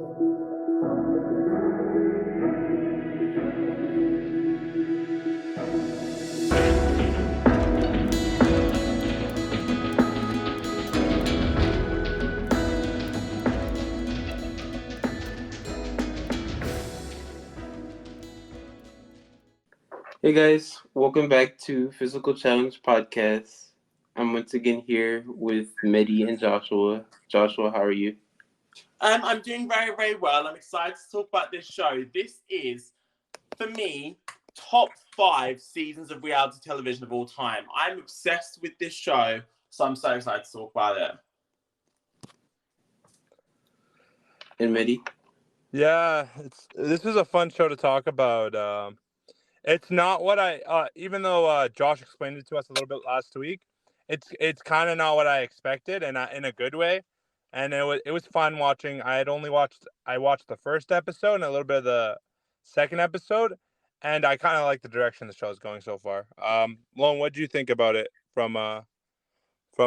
Hey guys, welcome back to Physical Challenge Podcast. I'm once again here with Mehdi and Joshua. Joshua, how are you? I'm doing very, very well. I'm excited to talk about this show. This is, for me, top 5 seasons of reality television of all time. I'm obsessed with this show, so I'm so excited to talk about it. And Mehdi? Yeah, this is a fun show to talk about. It's not what even though Josh explained it to us a little bit last week, it's kind of not what I expected, and in a good way. And it was fun watching. I watched the first episode and a little bit of the second episode, and I kind of like the direction the show is going so far. Lone, what do you think about it from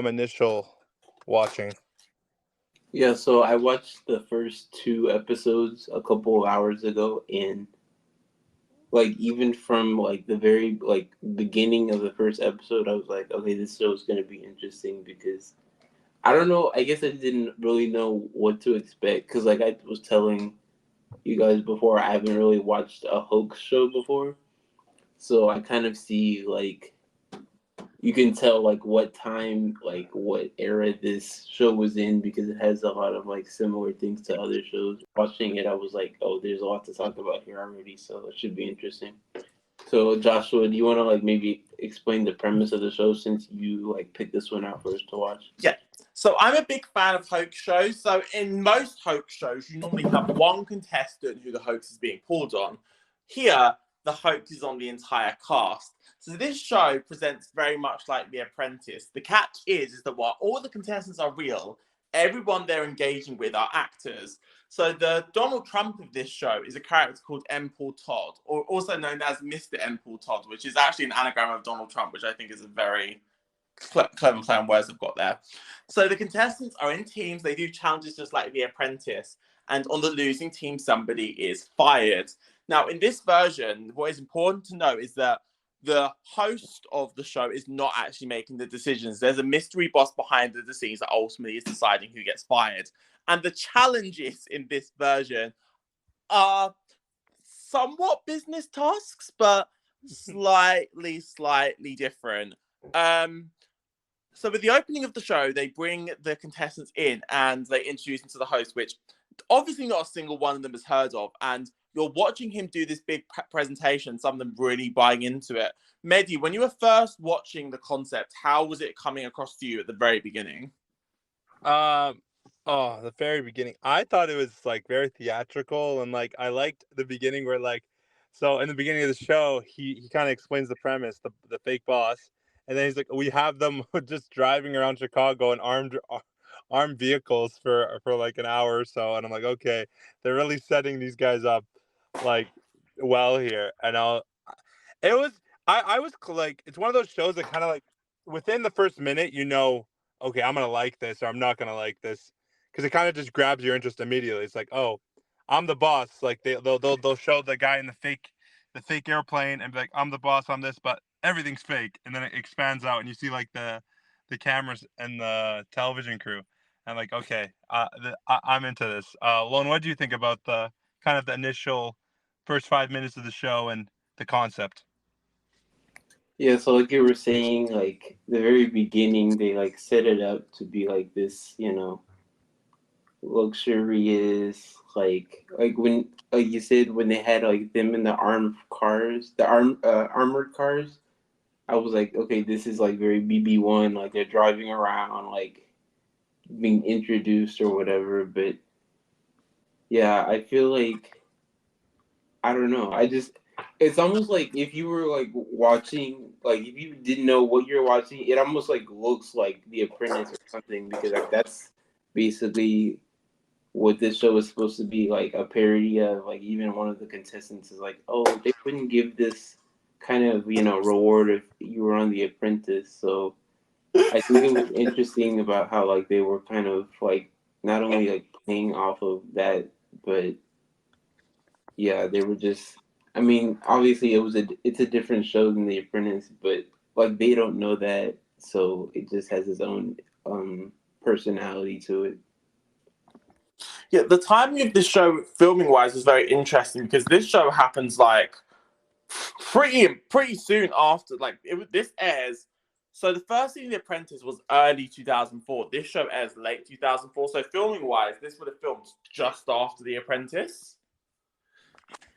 initial watching? Yeah, so I watched the first 2 episodes a couple of hours ago, and even from the very beginning of the first episode, I was like, okay, this show is gonna be interesting because I don't know. I guess I didn't really know what to expect because, I was telling you guys before, I haven't really watched a hoax show before, so I kind of see you can tell what time, what era this show was in because it has a lot of similar things to other shows. Watching it, I was like, oh, there's a lot to talk about here already, so it should be interesting. So Joshua, do you want to maybe explain the premise of the show since you picked this one out for us to watch? Yeah. So I'm a big fan of hoax shows. So in most hoax shows, you normally have one contestant who the hoax is being pulled on. Here, the hoax is on the entire cast. So this show presents very much like The Apprentice. The catch is that while all the contestants are real, everyone they're engaging with are actors. So the Donald Trump of this show is a character called M. Paul Todd, or also known as Mr. M. Paul Todd, which is actually an anagram of Donald Trump, which I think is a very clever play on words I've got there. So the contestants are in teams. They do challenges just like The Apprentice. And on the losing team, somebody is fired. Now, in this version, what is important to know is that the host of the show is not actually making the decisions. There's a mystery boss behind the scenes that ultimately is deciding who gets fired. And the challenges in this version are somewhat business tasks, but slightly different. So with the opening of the show, they bring the contestants in and they introduce them to the host, which obviously not a single one of them has heard of. And you're watching him do this big presentation, some of them really buying into it. Mehdi, when you were first watching the concept, how was it coming across to you at the very beginning? The very beginning. I thought it was very theatrical, and I liked the beginning where so in the beginning of the show, he kind of explains the premise, the fake boss. And then he's like, we have them just driving around Chicago in armed vehicles for an hour or so. And I'm like, okay, they're really setting these guys up well here. And I was it's one of those shows that kind of within the first minute, okay, I'm going to like this or I'm not going to like this. Because it kind of just grabs your interest immediately. It's like, oh, I'm the boss. They'll show the guy in the fake airplane and be like, I'm the boss on this, but everything's fake. And then it expands out and you see the cameras and the television crew. And okay, I'm into this. Lone, what do you think about the kind of the initial first 5 minutes of the show and the concept? Yeah, so you were saying, the very beginning, they set it up to be this, luxurious, when you said when they had them in the armored cars, armored cars. I was like, okay, this is very BB1, they're driving around, being introduced or whatever. But yeah, I feel I don't know. It's almost if you were watching, if you didn't know what you're watching, it almost looks like The Apprentice or something because that's basically what this show is supposed to be, a parody of. Even one of the contestants is oh, they wouldn't give this kind of reward if you were on The Apprentice. So I think it was interesting about how they were kind of not only playing off of that, but yeah, they were just. I mean, obviously, it's a different show than The Apprentice, but like they don't know that, so it just has its own personality to it. Yeah, the timing of this show, filming wise, is very interesting because this show happens like pretty soon after. Like this airs. So the first season of The Apprentice was early 2004. This show airs late 2004. So filming wise, this would have filmed just after The Apprentice.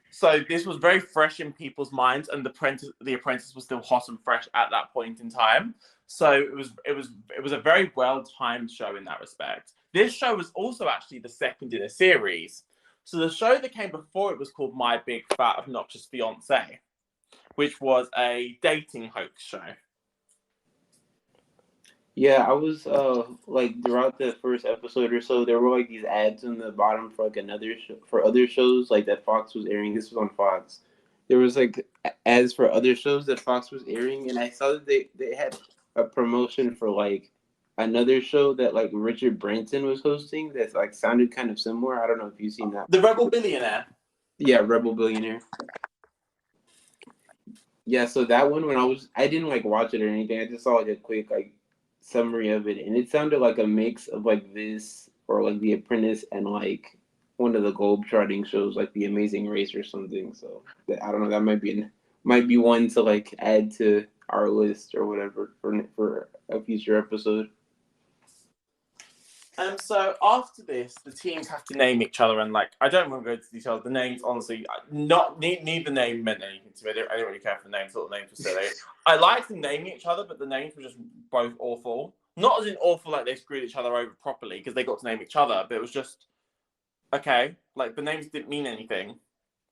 So this was very fresh in people's minds, and The Apprentice was still hot and fresh at that point in time. So it was a very well timed show in that respect. This show was also actually the second in a series. So the show that came before it was called My Big Fat Obnoxious Fiance, which was a dating hoax show. Yeah, I was like throughout the first episode or so, there were like these ads on the bottom for like another show, for other shows like that Fox was airing. This was on Fox. There was like ads for other shows that Fox was airing, and I saw that they had a promotion for like another show that like Richard Branson was hosting that like sounded kind of similar. I don't know if you've seen that. The Rebel Billionaire. Yeah, Rebel Billionaire. Yeah, so that one I didn't like watch it or anything. I just saw like a quick like summary of it, and it sounded like a mix of like this or like The Apprentice and like one of the globe-trotting shows like The Amazing Race or something. So I don't know. That might be one to like add to our list or whatever for a future episode. So after this, the teams have to name each other, and like I don't want to go into details. The names, honestly, neither name meant anything to me. I didn't really care for the names. Thought the names were silly. I liked them naming each other, but the names were just both awful. Not as in awful like they screwed each other over properly because they got to name each other, but it was just okay. Like the names didn't mean anything.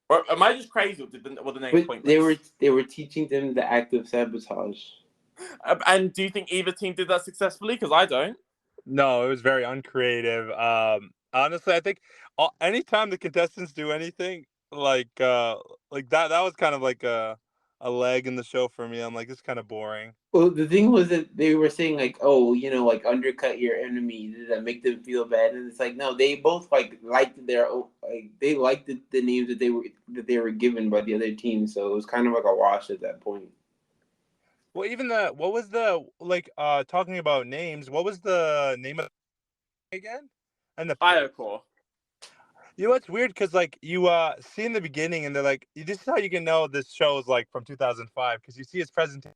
Or am I just crazy? Or were the names But pointless? they were teaching them the act of sabotage. And do you think either team did that successfully? Because I don't. No, it was very uncreative. Honestly, I think anytime the contestants do anything like that was kind of like a leg in the show for me. I'm like, this is kind of boring. Well, the thing was that they were saying like, oh, like undercut your enemy. Did that make them feel bad? And it's like, no, they both like liked their own, like they liked the names that they were given by the other team. So it was kind of like a wash at that point. Well, even what was the like talking about names? What was the name of the again? And the Iocore. you know what's weird because like you see in the beginning and they're like, this is how you can know this show is like from 2005 because you see his presentation.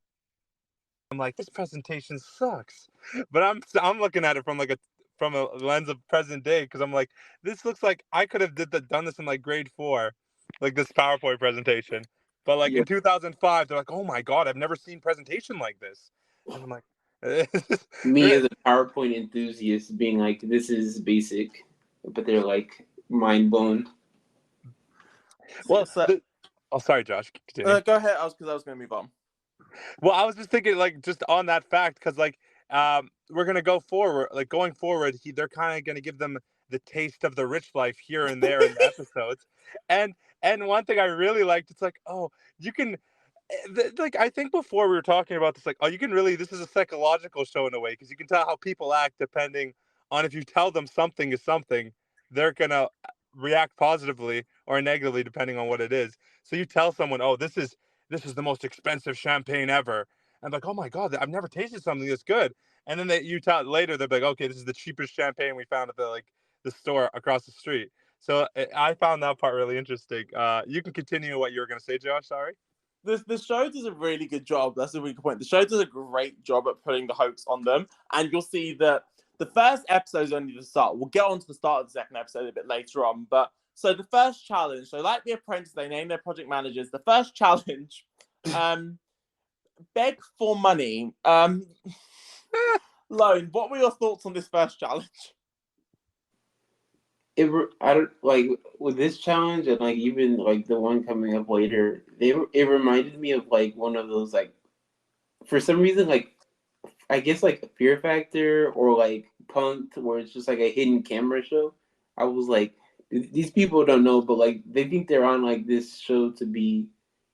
I'm like, this presentation sucks, but I'm looking at it from a lens of present day because I'm like, this looks like I could have done this in like grade 4, like this PowerPoint presentation. But like Yeah. in 2005, they're like, oh my god, I've never seen presentation like this, and I'm like, Me as a PowerPoint enthusiast being like, this is basic, but they're like mind blown. well, oh sorry, Josh, continue. Go ahead. I was going to move on. Well, I was just thinking, like, just on that fact, because like, we're gonna go forward. Like going forward, they're kind of gonna give them the taste of the rich life here and there in the episodes. And one thing I really liked, it's like, oh, you can, like, I think before we were talking about this, like, oh, you can really, this is a psychological show in a way because you can tell how people act depending on if you tell them something is something, they're gonna react positively or negatively depending on what it is. So you tell someone, oh, this is the most expensive champagne ever. And like, oh my god, I've never tasted something this good. And then you tell later, they're like, okay, this is the cheapest champagne we found at the store across the street. So I found that part really interesting. You can continue what you were going to say, Josh. Sorry. The show does a really good job. That's a really good point. The show does a great job at putting the hoax on them, and you'll see that the first episode is only the start. We'll get on to the start of the second episode a bit later on, but so the first challenge, so like The Apprentice, they name their project managers. The first challenge, beg for money. Lone, what were your thoughts on this first challenge? I don't like with this challenge and like even like the one coming up later. It reminded me of like one of those like for some reason like I guess like Fear Factor or like Punked where it's just like a hidden camera show. I was like, these people don't know, but like they think they're on like this show to be,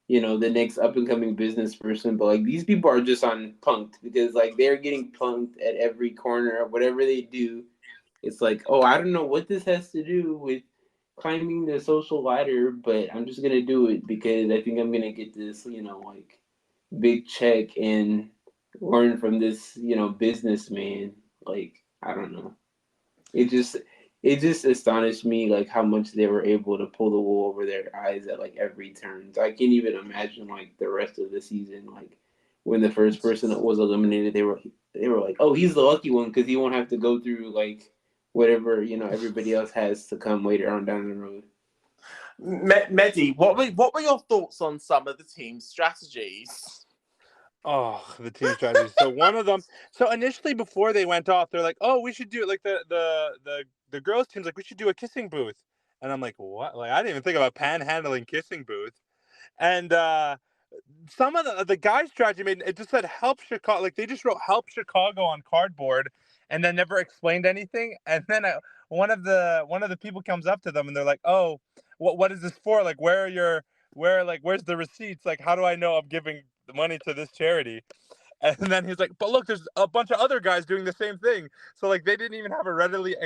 the next up and coming business person. But like these people are just on Punked because like they're getting punked at every corner. Whatever they do, it's like, oh, I don't know what this has to do with climbing the social ladder, but I'm just gonna do it because I think I'm gonna get this, like big check and learn from this, businessman. Like, I don't know. It just it just astonished me like how much they were able to pull the wool over their eyes at like every turn. So I can't even imagine like the rest of the season. Like when the first person that was eliminated, they were like, oh, he's the lucky one because he won't have to go through like whatever everybody else has to come later on down the road. Mehdi, what were your thoughts on some of the team's strategies? Oh, the team strategy. So one of them. So initially, before they went off, they're like, "Oh, we should do it like the girls' team's like we should do a kissing booth," and I'm like, "What?" Like I didn't even think about panhandling kissing booth. And some of the guys' strategy made it just said "Help Chicago." Like they just wrote "Help Chicago" on cardboard, and then never explained anything. And then one of the people comes up to them, and they're like, "Oh, what is this for? Like, where's the receipts? Like, how do I know I'm giving the money to this charity?" And then he's like, "But look, there's a bunch of other guys doing the same thing." So like they didn't even have a readily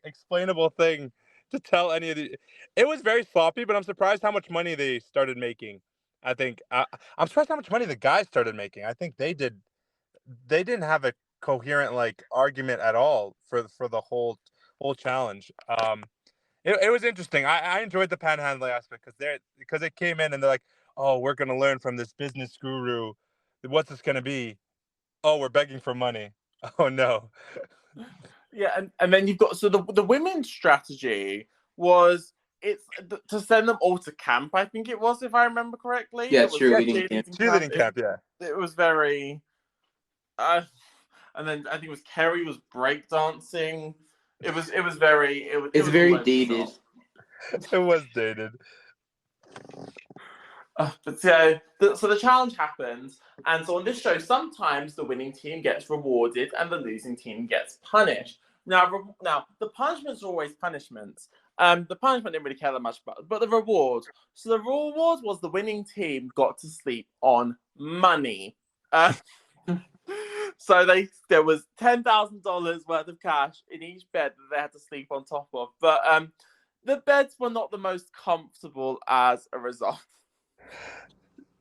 explainable thing to tell any of the. It was very sloppy, but I'm surprised how much money they started making. I think I'm surprised how much money the guys started making. I think they did. They didn't have a coherent like argument at all for the whole challenge. It was interesting. I enjoyed the panhandling aspect because it came in and they're like, oh, we're gonna learn from this business guru. What's this gonna be? Oh, we're begging for money. Oh no. Yeah, and then you've got so the women's strategy was to send them all to camp. I think it was, if I remember correctly. Yeah, It was cheerleading camp. cheerleading camp. Cheerleading camp, yeah. It was very, and then I think it was Kerry was breakdancing. It was very it It's was all very over the dated. shop. It was dated. But so the challenge happens, and so on this show, sometimes the winning team gets rewarded and the losing team gets punished. Now the punishments are always punishments. The punishment didn't really care that much, but the reward. So the reward was the winning team got to sleep on money. So there was $10,000 worth of cash in each bed that they had to sleep on top of, but the beds were not the most comfortable as a result.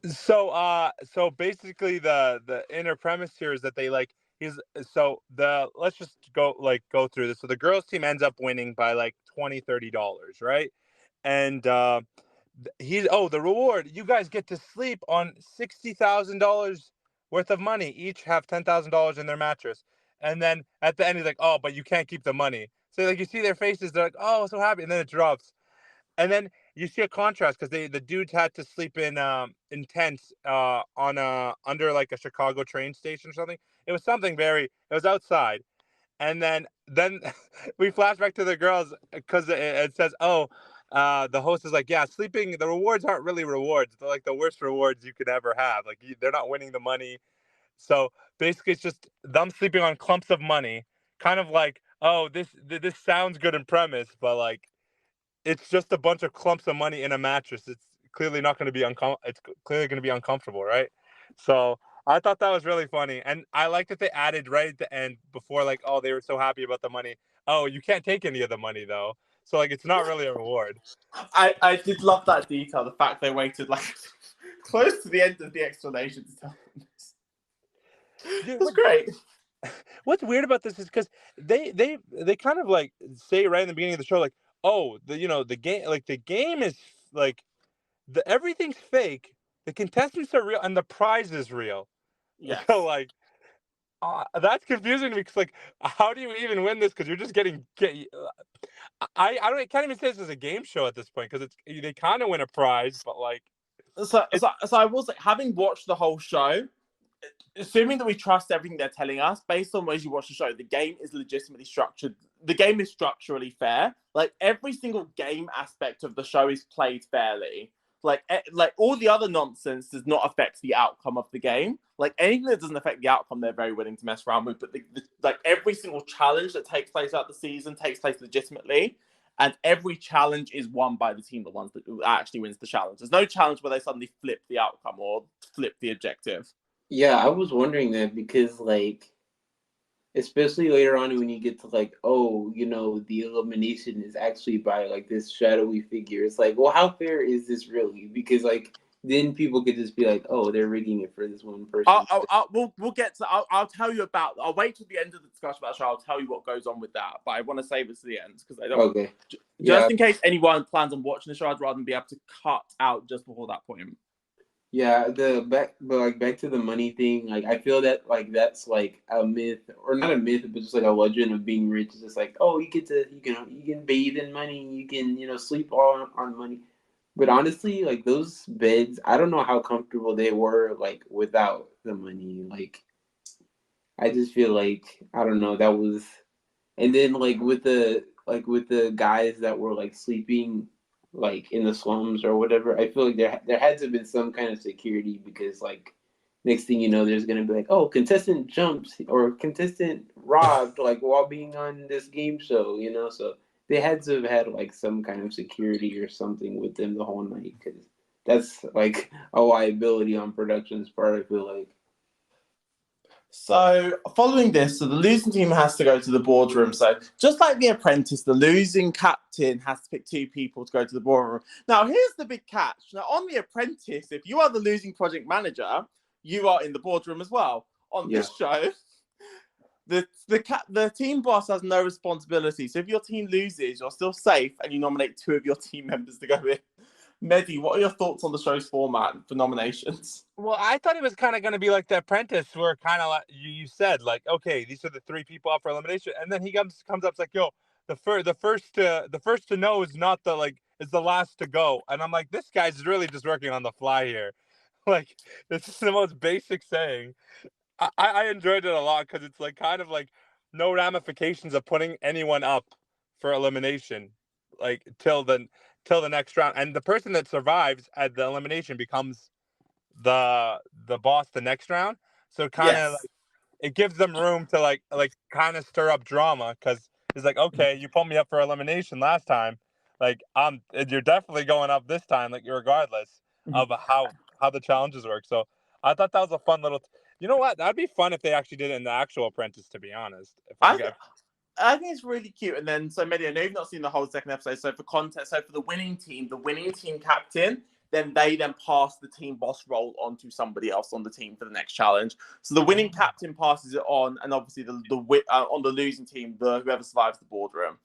So basically the inner premise here is that they like he's so the let's just go through this. So the girls team ends up winning by like $20-$30, right? And he's the reward, you guys get to sleep on $60,000 worth of money, each have $10,000 in their mattress. And then at the end he's like, oh, but you can't keep the money. So like you see their faces, they're like, oh, so happy, and then it drops. And then you see a contrast because the dudes had to sleep in tents on under like a Chicago train station or something. It was something it was outside. And then we flash back to the girls because it says, oh, the host is like, yeah, sleeping, the rewards aren't really rewards. They're like the worst rewards you could ever have. Like they're not winning the money. So basically it's just them sleeping on clumps of money, kind of like, oh, this sounds good in premise, but like it's just a bunch of clumps of money in a mattress. It's clearly not going to be it's clearly going to be uncomfortable, right? So I thought that was really funny, and I like that they added right at the end before, like, oh, they were so happy about the money. Oh, you can't take any of the money though, so like it's not really a reward. I did love that detail. The fact they waited like close to the end of the explanation to tell them this. Dude, That's great. what's weird about this is because they kind of like say right in the beginning of the show, like, oh, the game is like everything's fake, the contestants are real, and the prize is real. Yes. So like that's confusing to me because like how do you even win this? Because you're just I can't even say this is a game show at this point because they kind of win a prize, but like so I was like, having watched the whole show, assuming that we trust everything they're telling us, based on ways you watch the show, the game is legitimately structured. The game is structurally fair. Like every single game aspect of the show is played fairly. Like all the other nonsense does not affect the outcome of the game. Like anything that doesn't affect the outcome, they're very willing to mess around with. But like every single challenge that takes place throughout the season takes place legitimately, and every challenge is won by the team that actually wins the challenge. There's no challenge where they suddenly flip the outcome or flip the objective. Yeah, I was wondering that because like especially later on when you get to like, oh, the elimination is actually by like this shadowy figure. It's like, well, how fair is this really? Because like then people could just be like, oh, they're rigging it for this one person. We'll get to. I'll tell you about. I'll wait till the end of the discussion about the show. I'll tell you what goes on with that. But I want to save it to the end because I don't. Okay. Just Yeah. in case anyone plans on watching the show, I'd rather be able to cut out just before that point. Yeah, back to the money thing. Like, I feel that like that's like a myth, or not a myth, but just like a legend of being rich. It's just like, oh, you can bathe in money, you can sleep all on money. But honestly, like those beds, I don't know how comfortable they were like without the money. Like, I just feel like I don't know that was, and then like with the guys that were like sleeping like in the slums or whatever, I feel like there had to have been some kind of security because like next thing you know, there's gonna be like, oh, contestant jumps or contestant robbed like while being on this game show. So they had to have had like some kind of security or something with them the whole night because that's like a liability on production's part. I feel like. So, following this, so the losing team has to go to the boardroom. So, just like The Apprentice, the losing captain has to pick two people to go to the boardroom. Now, here's the big catch. Now, on The Apprentice, if you are the losing project manager, you are in the boardroom as well. On Yeah. this show, the team boss has no responsibility. So, if your team loses, you're still safe, and you nominate two of your team members to go in. Mehdi, what are your thoughts on the show's format for nominations? Well, I thought it was kind of going to be like The Apprentice, where kind of like you said, like, okay, these are the three people up for elimination, and then he comes up, it's like, yo, the first to know is not the like is the last to go, and I'm like, this guy's really just working on the fly here, like this is the most basic saying. I enjoyed it a lot because it's like kind of like no ramifications of putting anyone up for elimination, like till the next round, and the person that survives at the elimination becomes the boss the next round. So kind of Yes. like it gives them room to like kind of stir up drama because it's like, okay, you put me up for elimination last time, like you're definitely going up this time, like regardless of how the challenges work. So I thought that was a fun little. You know what? That'd be fun if they actually did it in the actual Apprentice. To be honest, if I I got. I think it's really cute. And then, so Mehdi, I know you've not seen the whole second episode. So for context, so for the winning team captain, then they pass the team boss role on to somebody else on the team for the next challenge. So the winning captain passes it on, and obviously on the losing team, whoever survives the boardroom.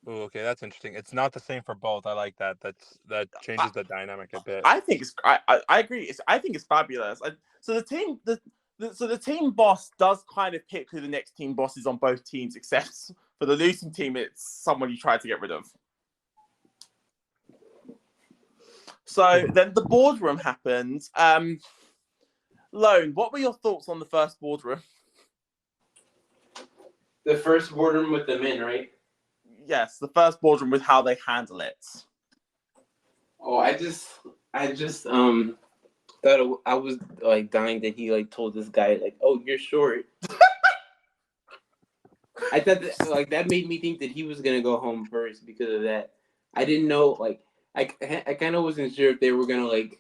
Ooh, okay, that's interesting. It's not the same for both. I like that. That changes the dynamic a bit. I think I agree. I think it's fabulous. So the team boss does kind of pick who the next team boss is on both teams, except for the losing team, it's someone you try to get rid of. So then the boardroom happens. Lone, what were your thoughts on the first boardroom? The first boardroom with the men, right? Yes, the first boardroom with how they handle it. Oh, I just thought I was like dying that he like told this guy like, "Oh, you're short." I thought like that made me think that he was gonna go home first because of that. I didn't know like I kind of wasn't sure if they were gonna like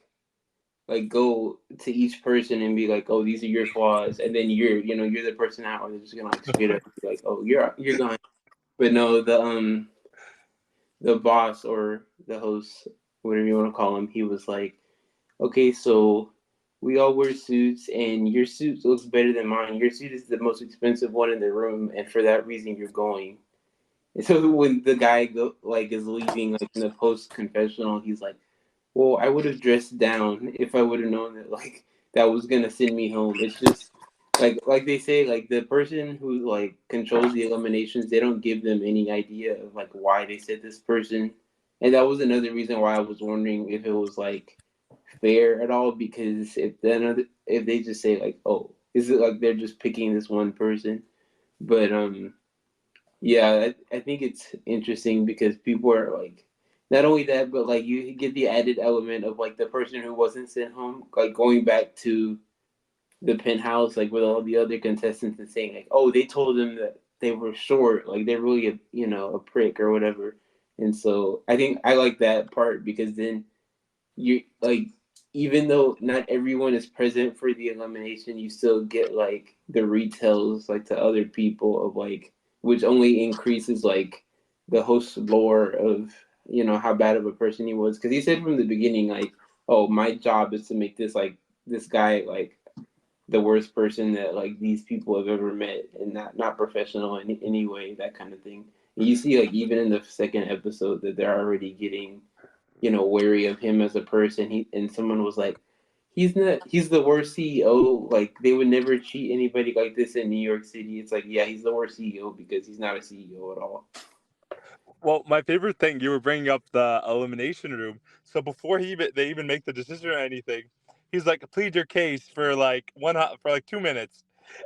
go to each person and be like, "Oh, these are your flaws," and then you're the person out, or they're just gonna like straight up be like, "Oh, you're gone." But no, the boss or the host, whatever you want to call him, he was like, okay, so we all wear suits, and your suit looks better than mine. Your suit is the most expensive one in the room, and for that reason, you're going. And so when the guy is leaving, like in the post confessional, he's like, "Well, I would have dressed down if I would have known that like that was gonna send me home." It's just like they say, like the person who like controls the eliminations, they don't give them any idea of like why they said this person, and that was another reason why I was wondering if it was like fair at all because if they just say like, oh, is it like they're just picking this one person? But yeah, I think it's interesting because people are like, not only that, but like you get the added element of like the person who wasn't sent home, like going back to the penthouse, like with all the other contestants and saying like, oh, they told them that they were short, like they're really a prick or whatever. And so I think I like that part because then you like even though not everyone is present for the elimination, you still get like the retells like to other people of like, which only increases like the host's lore of how bad of a person he was, because he said from the beginning like, oh, my job is to make this guy like the worst person that like these people have ever met, and not professional in any way, that kind of thing. And you see like even in the second episode that they're already getting wary of him as a person. And someone was like, he's the worst CEO. Like they would never cheat anybody like this in New York City. It's like, yeah, he's the worst CEO because he's not a CEO at all. Well, my favorite thing, you were bringing up the elimination room. So before they even make the decision or anything, he's like, plead your case for like for like 2 minutes,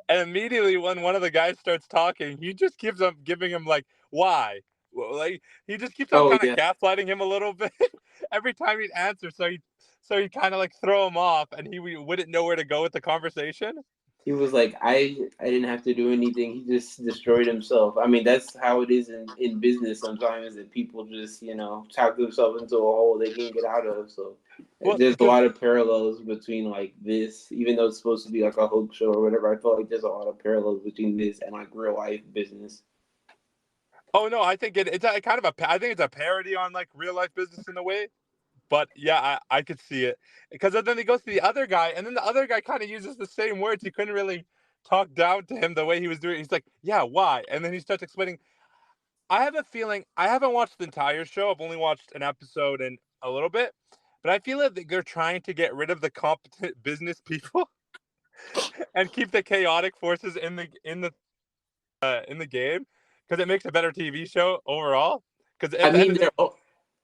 and immediately when one of the guys starts talking, he just keeps on giving him like why, well, like he just keeps on Oh kind of yeah, gaslighting him a little bit every time he'd answer. So he kind of like throw him off, and he wouldn't know where to go with the conversation. he was like, I didn't have to do anything. He just destroyed himself. I mean, that's how it is in business sometimes, that people just talk themselves into a hole they can't get out of. So Well, there's a because lot of parallels between like this, even though it's supposed to be like a hoax show or whatever. I felt like there's a lot of parallels between this and like real life business. oh no, I think it's a kind of I think it's a parody on like real life business in a way. But yeah, I could see it because then he goes to the other guy, and then the other guy kind of uses the same words. He couldn't really talk down to him the way he was doing. He's like, "Yeah, why?" And then he starts explaining. I have a feeling I haven't watched the entire show. I've only watched an episode and a little bit, but I feel like they're trying to get rid of the competent business people and keep the chaotic forces in the game because it makes a better TV show overall. Because I at the end mean, of the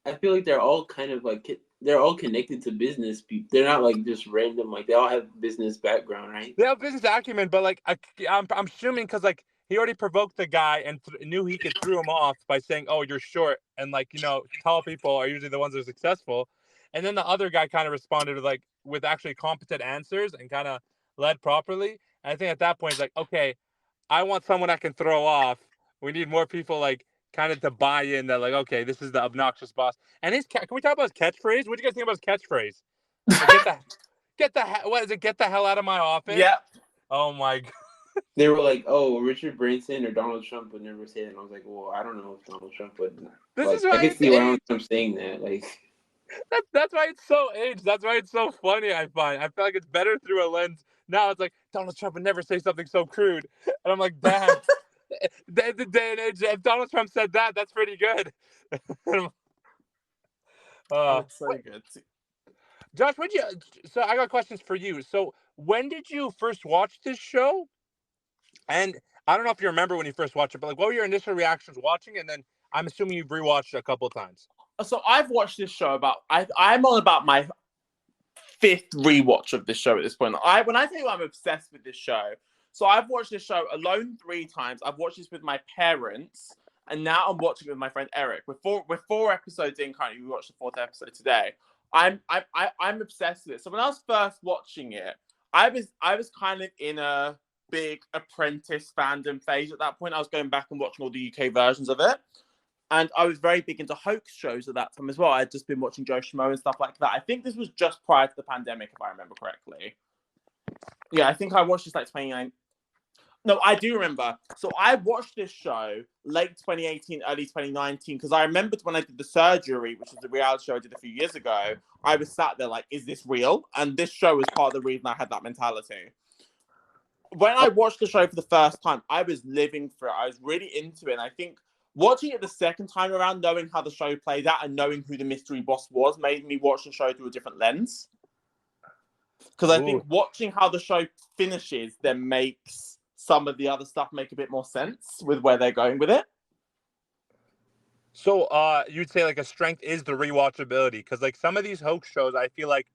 I feel like they're all kind of like they're all connected to business people. They're not like just random. Like they all have business background, right? they have business acumen, but like I'm assuming because like he already provoked the guy and knew he could throw him off by saying, "Oh, you're short," and like tall people are usually the ones that are successful. And then the other guy kind of responded with actually competent answers and kind of led properly. And I think at that point it's like, okay, I want someone I can throw off. We need more people like kind of to buy in that like, okay, this is the obnoxious boss. And can we talk about his catchphrase? What do you guys think about his catchphrase? Like, what is it? Get the hell out of my office. Yeah. Oh my god. They were like, "Oh, Richard Branson or Donald Trump would never say that." And I was like, "Well, I don't know if Donald Trump would." This Like, is I why could it's see why Donald aged. Trump saying that. Like, That's why it's so aged. That's why it's so funny, I find. I feel like it's better through a lens. Now it's like Donald Trump would never say something so crude. And I'm like, damn. The day and age, if Donald Trump said that, that's pretty good. Oh, it's so Wait, good. Josh, so I got questions for you. So when did you first watch this show? And I don't know if you remember when you first watched it, but like what were your initial reactions watching it? And then I'm assuming you've rewatched it a couple of times. So I've watched this show I'm on about my fifth rewatch of this show at this point. When I tell you I'm obsessed with this show, so I've watched this show alone 3 times. I've watched this with my parents, and now I'm watching it with my friend Eric. We're 4 episodes in currently. We watched the 4th episode today. I'm obsessed with it. So when I was first watching it, I was kind of in a big Apprentice fandom phase at that point. I was going back and watching all the UK versions of it. And I was very big into hoax shows at that time as well. I'd just been watching Joe Schmo and stuff like that. I think this was just prior to the pandemic, if I remember correctly. Yeah, I think I watched this like 29. No, I do remember. So I watched this show late 2018, early 2019, because I remembered when I did The Surgery, which was the reality show I did a few years ago, I was sat there like, is this real? And this show was part of the reason I had that mentality. When I watched the show for the first time, I was living for it. I was really into it. And I think watching it the second time around, knowing how the show played out and knowing who the mystery boss was, made me watch the show through a different lens. Because I think Ooh. watching how the show finishes then makes some of the other stuff make a bit more sense with where they're going with it. So you'd say like a strength is the rewatchability, because like some of these hoax shows, I feel like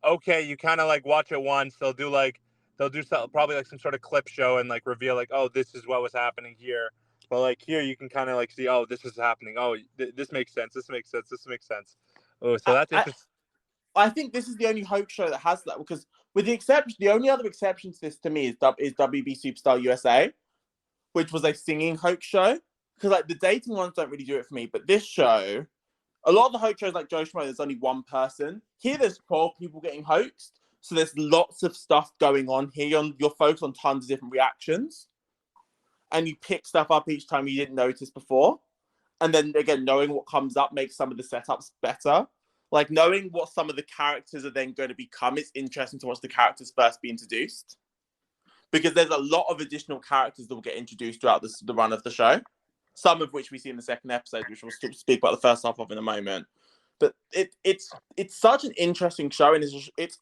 okay, you kind of like watch it once, they'll do some, probably like some sort of clip show and like reveal like, oh, this is what was happening here. But like here you can kind of like see, oh, this is happening. Oh, this makes sense. This makes sense. This makes sense. Oh, so that's I, interesting. I think this is the only hoax show that has that, because with the exception, the only other exception to this to me is WB Superstar USA, which was a singing hoax show. Because like the dating ones don't really do it for me, but this show, A lot of the hoax shows like Joe Schmo, there's only one person. Here, there's 12 people getting hoaxed. So there's lots of stuff going on here. You're focused on tons of different reactions. And you pick stuff up each time you didn't notice before. And then, again, knowing what comes up makes some of the setups better. Like, knowing what some of the characters are then going to become, it's interesting to watch the characters first be introduced. Because there's a lot of additional characters that will get introduced throughout the run of the show. Some of which we see in the second episode, which we'll speak about the first half of in a moment. But it's such an interesting show, and it's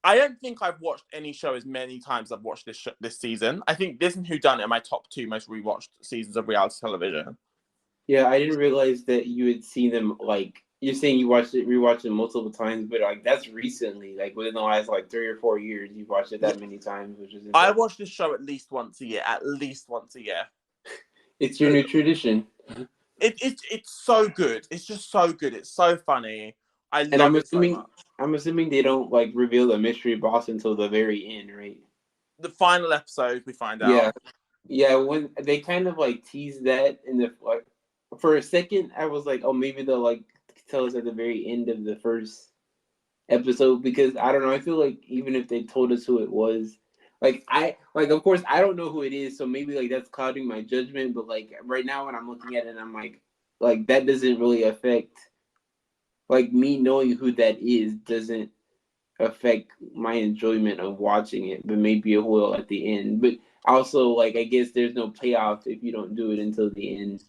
I don't think I've watched any show as many times as I've watched this season. I think this and Whodunit are my top 2 most rewatched seasons of reality television. Yeah, I didn't realize that you had seen them, like, you're saying you rewatched it multiple times, but, like, that's recently. Like, within the last, like, 3 or 4 years, you've watched it that many times, which is insane. I watch this show at least once a year. At least once a year. It's your new tradition. It's so good. It's just so good. It's so funny. I'm assuming they don't, like, reveal the mystery boss until the very end, right? The final episode, we find out. Yeah, when they kind of, like, tease that in the, like, for a second, I was like, oh, maybe they'll, like, tell us at the very end of the first episode, because, I don't know, I feel like even if they told us who it was, of course, I don't know who it is, so maybe, like, that's clouding my judgment, but, like, right now when I'm looking at it, I'm like, that doesn't really affect, like, me knowing who that is doesn't affect my enjoyment of watching it, but maybe it will at the end. But also, like, I guess there's no payoff if you don't do it until the end.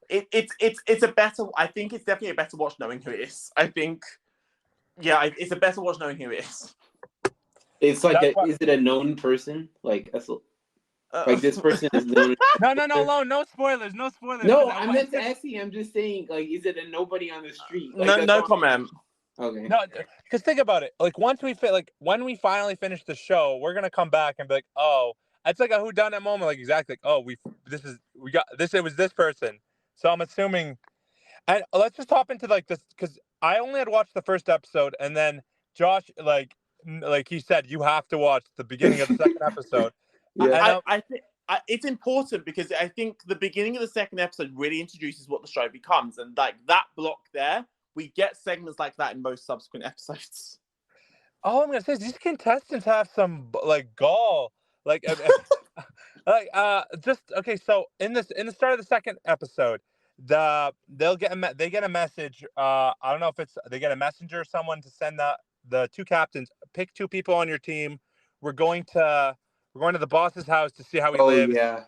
It's a better. I think it's definitely a better watch knowing who it is. I think, yeah, it's a better watch knowing who it is. It's like, is it a known person? Like, this person is known. No spoilers. No, I'm not asking. I'm just saying, like, is it a nobody on the street? Like, no comment. Okay. No, because think about it. Like, when we finally finish the show, we're gonna come back and be like, oh, it's like a whodunit moment. Like, exactly. Like, oh, we got this. It was this person. So I'm assuming. And let's just hop into, like, this, because I only had watched the first episode, and then Josh, like he said, you have to watch the beginning of the second episode. Yeah. I think it's important, because I think the beginning of the second episode really introduces what the show becomes, and, like, that block there, we get segments like that in most subsequent episodes. All I'm gonna say is these contestants have some, like, gall, like, just okay. So in the start of the second episode, they get a message. I don't know if they get a messenger or someone to send the 2 captains. Pick 2 people on your team. We're going to the boss's house to see how he lives. Yeah.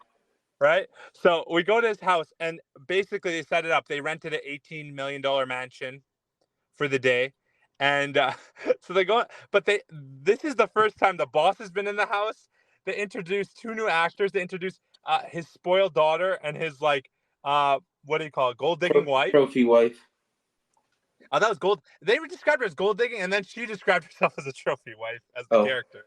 Right. So we go to his house, and basically they set it up. They rented an $18 million mansion for the day. And so they go, but this is the first time the boss has been in the house. They introduced 2 new actors. They introduced his spoiled daughter and his, like, what do you call it? Gold digging wife. Trophy wife. Oh, that was gold. They described her as gold digging, and then she described herself as a trophy wife, as the character.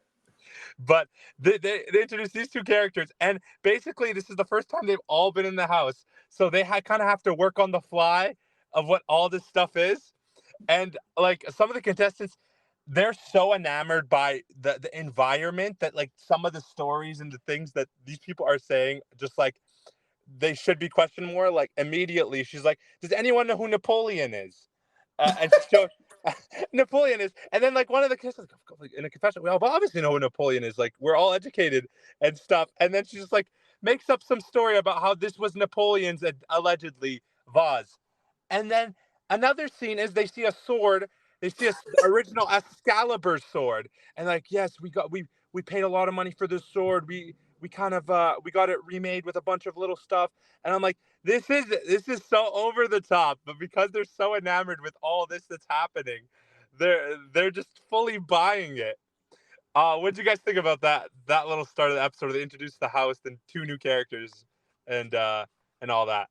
But they introduced these 2 characters, and basically this is the first time they've all been in the house. So they kind of have to work on the fly of what all this stuff is. And, like, some of the contestants, they're so enamored by the environment that, like, some of the stories and the things that these people are saying, just, like, they should be questioned more. Like, immediately she's like, does anyone know who Napoleon is? And she showed Napoleon is, and then, like, one of the contestants, like, in a confession, we all obviously know who Napoleon is. Like, we're all educated and stuff. And then she just, like, makes up some story about how this was Napoleon's allegedly vase. And then another scene is they see a sword. They see a original Excalibur sword, and, like, yes, we paid a lot of money for this sword. We kind of we got it remade with a bunch of little stuff. And I'm like, this is so over the top, but because they're so enamored with all this that's happening, they're just fully buying it. What did you guys think about that little start of the episode? They introduced the house, then 2 new characters, and all that.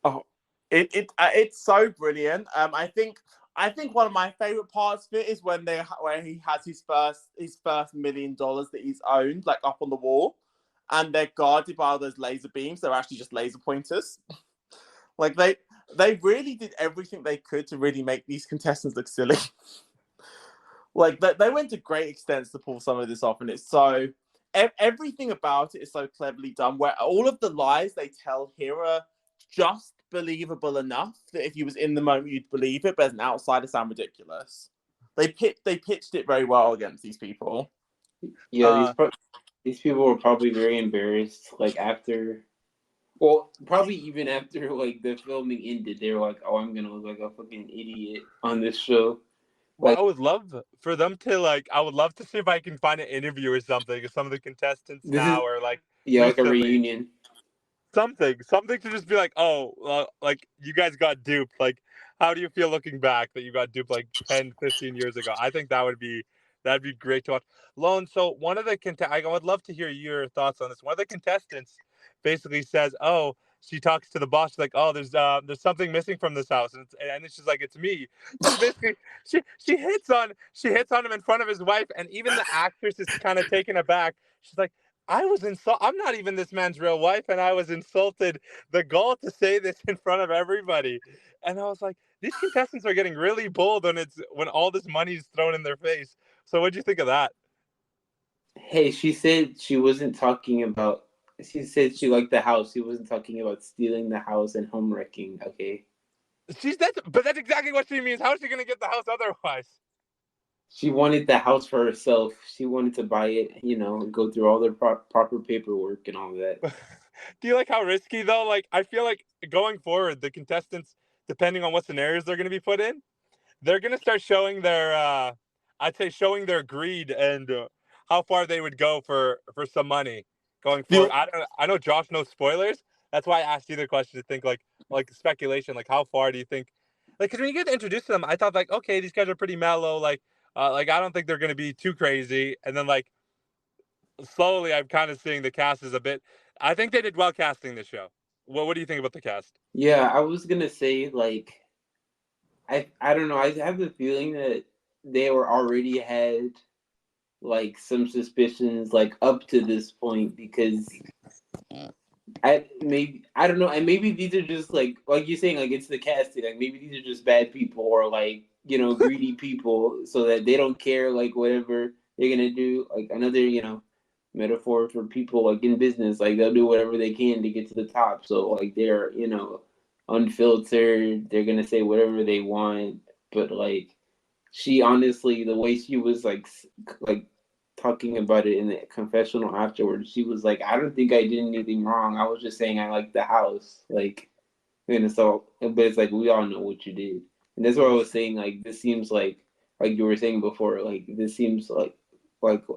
Oh, it's so brilliant. I think one of my favorite parts of it is when he has his first $1 million that he's owned, like, up on the wall, and they're guarded by all those laser beams. They're actually just laser pointers. Like, they really did everything they could to really make these contestants look silly. Like, they went to great extents to pull some of this off, and it's so, everything about it is so cleverly done, where all of the lies they tell here are just believable enough that if you was in the moment you'd believe it, but as an outsider sound ridiculous. They pitched it very well against these people. Yeah, these people were probably very embarrassed. Like after, well, probably even after like the filming ended, they were like, "Oh, I'm gonna look like a fucking idiot on this show." Well, Like I would love for them to like. I would love to see if I can find an interview or something of some of the contestants this is now, or like yeah, like a recently. reunion. Something to just be like, oh, like you guys got duped. Like, how do you feel looking back that you got duped like 10, 15 years ago? I think that'd be great to watch. Lone, so one of the I would love to hear your thoughts on this. One of the contestants basically says, oh, she talks to the boss, she's like, oh, there's something missing from this house, and it's just like, it's me. She's basically she hits on him in front of his wife, and even the actress is kind of taken aback. She's like, I'm not even this man's real wife, and I was insulted. The gall to say this in front of everybody, and I was like, these contestants are getting really bold when all this money is thrown in their face. So, what'd you think of that? Hey, she said she wasn't talking about. She said she liked the house. She wasn't talking about stealing the house and home wrecking. Okay. But that's exactly what she means. How is she gonna get the house otherwise? She wanted the house for herself. She wanted to buy it, go through all the proper paperwork and all that. Do you like how risky though? Like, I feel like going forward, the contestants, depending on what scenarios they're gonna be put in, they're gonna start showing their I'd say showing their greed and how far they would go for some money going forward. I know Josh knows spoilers. That's why I asked you the question to think like speculation, like how far do you think, like, because when you get introduced to them, I thought like, okay, these guys are pretty mellow, like I don't think they're gonna be too crazy, and then like slowly I'm kind of seeing the cast is a bit. I think they did well casting this show. What do you think about the cast? Yeah, I was gonna say like I don't know. I have the feeling that they were already had like some suspicions like up to this point because I don't know, and maybe these are just like you're saying, like it's the casting, like maybe these are just bad people or like greedy people, so that they don't care like whatever they're gonna do. Like another metaphor for people like in business, like they'll do whatever they can to get to the top. So like they're unfiltered, they're gonna say whatever they want, but like she honestly, the way she was like talking about it in the confessional afterwards, she was like, I don't think I did anything wrong. I was just saying I like the house. Like, so, but it's like, we all know what you did. And that's what I was saying. Like, this seems like you were saying before, like, this seems like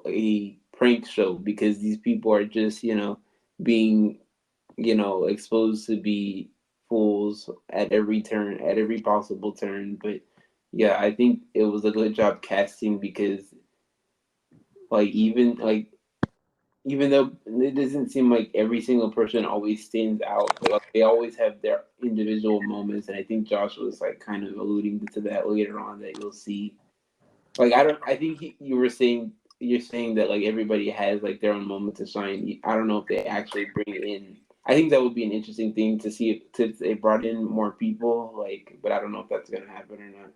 a prank show because these people are just, being, exposed to be fools at every turn, at every possible turn. But yeah, I think it was a good job casting because like even though it doesn't seem like every single person always stands out, but like they always have their individual moments, and I think Josh was like kind of alluding to that later on that you'll see. Like I think you're saying that like everybody has like their own moment to shine. I don't know if they actually bring it in. I think that would be an interesting thing to see if they brought in more people, like, but I don't know if that's gonna happen or not.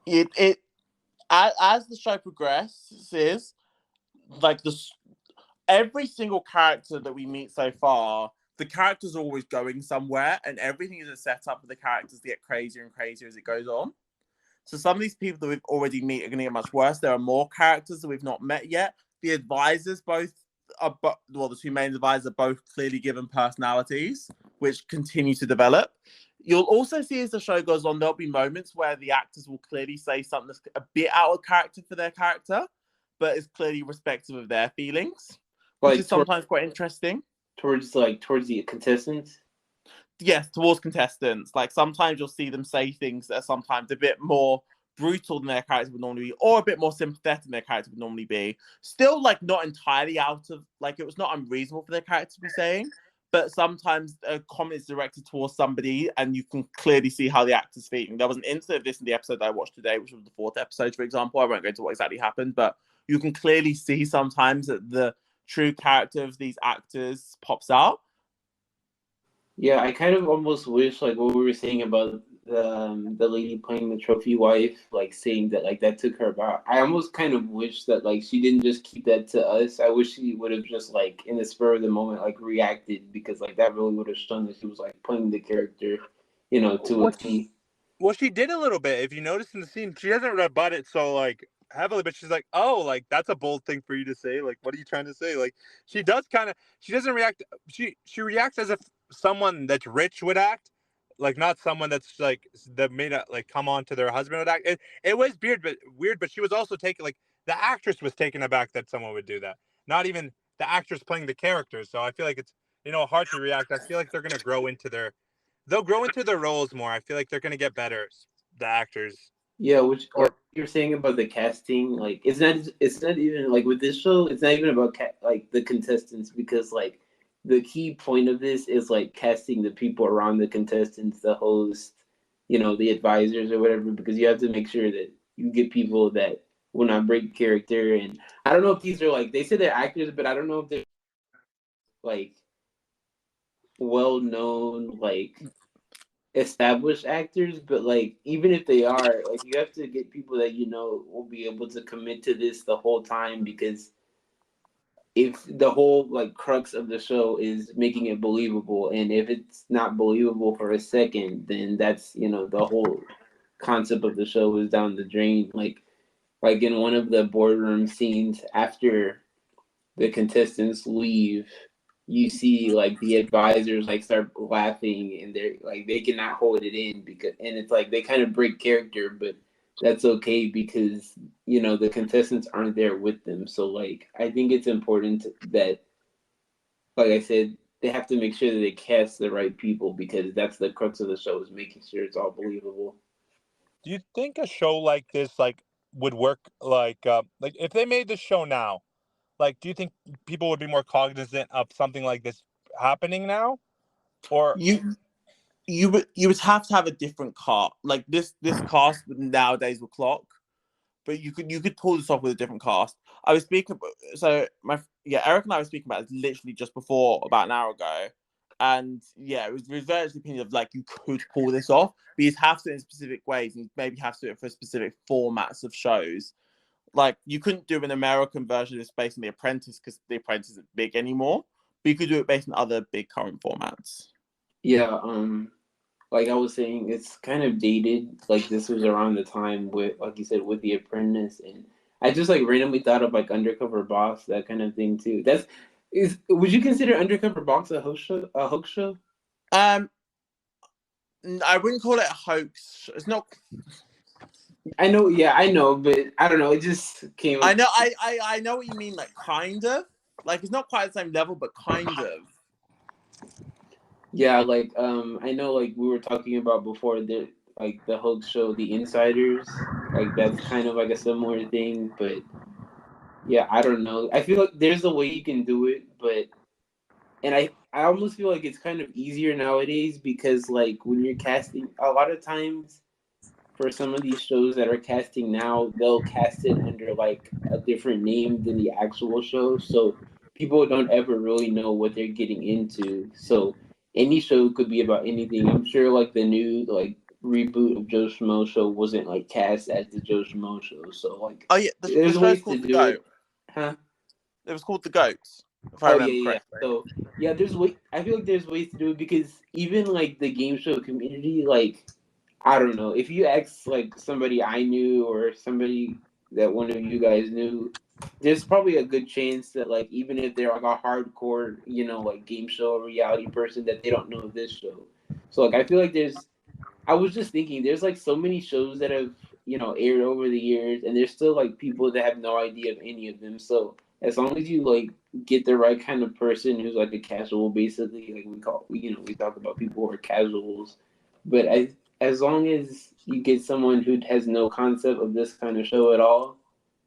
It as the show progresses, like every single character that we meet so far, the characters are always going somewhere, and everything is a setup for the characters to get crazier and crazier as it goes on. So some of these people that we've already met are going to get much worse. There are more characters that we've not met yet. The advisors both are, well, the two main advisors are both clearly given personalities, which continue to develop. You'll also see as the show goes on, there'll be moments where the actors will clearly say something that's a bit out of character for their character, but is clearly respectful of their feelings, which is sometimes quite interesting. Towards the contestants? Yes, towards contestants. Like sometimes you'll see them say things that are sometimes a bit more brutal than their character would normally be, or a bit more sympathetic than their character would normally be. Still, like not entirely out of, like it was not unreasonable for their character to be saying, but sometimes a comment is directed towards somebody and you can clearly see how the actor's feeling. There was an instance of this in the episode that I watched today, which was the 4th episode, for example. I won't go into what exactly happened, but you can clearly see sometimes that the true character of these actors pops out. Yeah, I kind of almost wish like what we were saying about the lady playing the trophy wife, like saying that like that took her about. I almost kind of wish that like she didn't just keep that to us. I wish she would have just like in the spur of the moment like reacted, because like that really would have shown that she was like playing the character, to a What T. Well, she did a little bit. If you notice in the scene, she doesn't rebut it so like heavily, but she's like, "Oh, like that's a bold thing for you to say. Like, what are you trying to say?" Like, she does kind of. She doesn't react. She reacts as if someone that's rich would act, like not someone that's like that made a like come on to their husband would act. It was weird, but she was also taken like the actress was taken aback that someone would do that. Not even the actress playing the character. So I feel like it's hard to react. I feel like they'll grow into their roles more. I feel like they're gonna get better, the actors. Yeah, which Or you're saying about the casting, like it's not even like with this show, it's not even about like the contestants, because like the key point of this is like casting the people around the contestants, the host, the advisors or whatever, because you have to make sure that you get people that will not break character. And I don't know if these are like, they say they're actors, but I don't know if they're like well known, like established actors. But like even if they are, like you have to get people that will be able to commit to this the whole time, because if the whole like crux of the show is making it believable, and if it's not believable for a second, then that's the whole concept of the show is down the drain. Like in one of the boardroom scenes after the contestants leave, you see like the advisors like start laughing, and they're like they cannot hold it in, and it's like they kind of break character, but that's okay because the contestants aren't there with them. So like I think it's important that, like I said, they have to make sure that they cast the right people, because that's the crux of the show, is making sure it's all believable. do you think a show like this would work like if they made this show now? Like, do you think people would be more cognizant of something like this happening now? Or You you would have to have a different cast. Like this cast nowadays will clock, but you could pull this off with a different cast. I was speaking, so Eric and I were speaking about it literally just before about an hour ago, and yeah, it was very much the opinion of like you could pull this off, but you'd have to in specific ways, and maybe have to do it for specific formats of shows. Like you couldn't do an American version of this based on The Apprentice because The Apprentice isn't big anymore, but you could do it based on other big current formats. Yeah, like I was saying, it's kind of dated. Like this was around the time with, like you said, with The Apprentice, and I just like randomly thought of like Undercover Boss, that kind of thing too. Would you consider Undercover Boss a hoax show? A hoax show? Um, I wouldn't call it a hoax. It's not. I know, yeah, I know, but I don't know. It just came. I know. I know what you mean. Like kind of. Like it's not quite the same level, but kind of. Yeah, like I know, like we were talking about before, like the hoax show, The Insiders. Like that's kind of like a similar thing, but yeah, I don't know. I feel like there's a way you can do it, but and I almost feel like it's kind of easier nowadays, because like when you're casting, a lot of times for some of these shows that are casting now, they'll cast it under like a different name than the actual show, so people don't ever really know what they're getting into. So any show could be about anything. I'm sure like the new like reboot of Joe Schmo show wasn't like cast as the Joe Schmo show, so like Oh yeah, the there's show's ways to called The do it, Goat. huh? It was called The Goat, if I Oh yeah, remember yeah, yeah. correctly. So yeah, I feel like there's ways to do it, because even like the game show community, like I don't know, if you ask like somebody I knew or somebody that one of you guys knew, there's probably a good chance that like even if they're like a hardcore, like game show reality person, that they don't know this show. So like I feel like I was just thinking, there's like so many shows that have aired over the years, and there's still like people that have no idea of any of them. So as long as you like get the right kind of person who's like a casual, basically, like we talk about people who are casuals, but as long as you get someone who has no concept of this kind of show at all,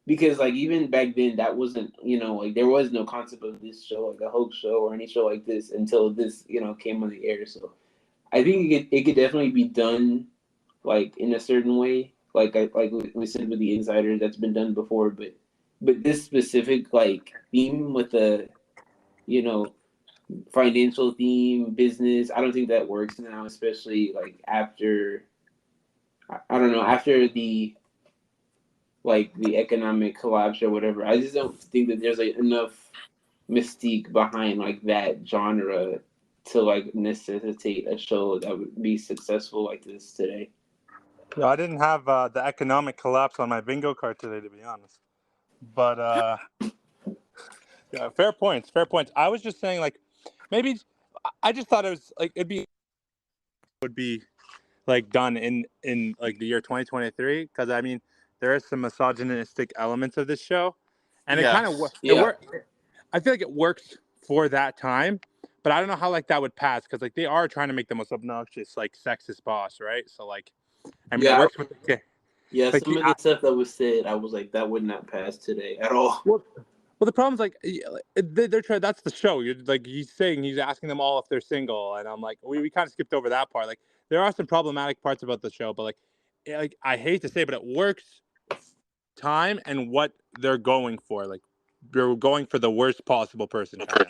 because like even back then that wasn't, like there was no concept of this show, like a hoax show or any show like this, until this came on the air. So I think it could definitely be done like in a certain way. Like we said with the insiders, that's been done before, but this specific like theme with the you know financial theme, business, I don't think that works now, especially like after. I don't know, after the economic collapse or whatever, I just don't think that there's like enough mystique behind like that genre to like necessitate a show that would be successful like this today. Yeah, I didn't have the economic collapse on my bingo card today, to be honest. But yeah, fair points. Fair points. I was just saying, like, maybe I just thought it was like would be like done in like the year 2023, because I mean there is some misogynistic elements of this show, and it kind of Yes. it Yeah, work. I feel like it works for that time, but I don't know how like that would pass, because like they are trying to make the most obnoxious like sexist boss, right? So like I mean it yeah, works with the yeah. like Some of the stuff that was said, I was like, that would not pass today at all. well, the problem's like they're trying. That's the show. You're like he's asking them all if they're single, and I'm like we kind of skipped over that part. Like there are some problematic parts about the show, but like I hate to say, but it works time and what they're going for. Like they're going for the worst possible person, kind of.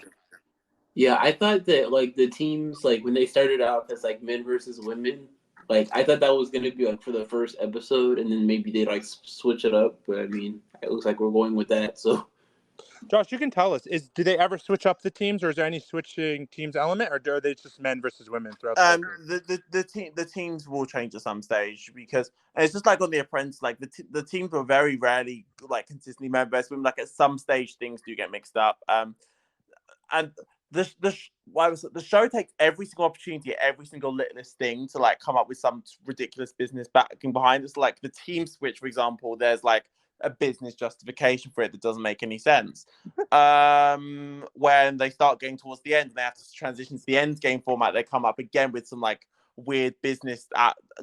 Yeah, I thought that like the teams like when they started off as like men versus women, like I thought that was gonna be like for the first episode, and then maybe they like switch it up. But I mean, it looks like we're going with that. So Josh, you can tell us: do they ever switch up the teams, or is there any switching teams element, or are they just men versus women throughout the whole thing? The teams will change at some stage, because and it's just like on The Apprentice, like the teams were very rarely like consistently men versus women. Like at some stage, things do get mixed up. And the show takes every single opportunity, every single littlest thing to like come up with some ridiculous business backing behind it. So, like the team switch, for example, there's like a business justification for it that doesn't make any sense. When they start getting towards the end and they have to transition to the end game format, they come up again with some like weird business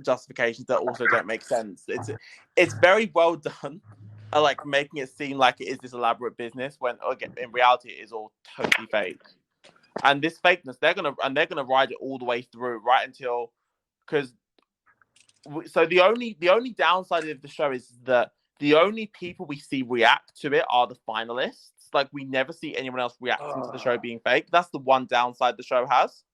justifications that also don't make sense. It's very well done. Like making it seem like it is this elaborate business when again in reality it is all totally fake. And this fakeness, they're gonna ride it all the way through, right until because so the only downside of the show is that the only people we see react to it are the finalists. Like we never see anyone else reacting to the show being fake. That's the one downside the show has.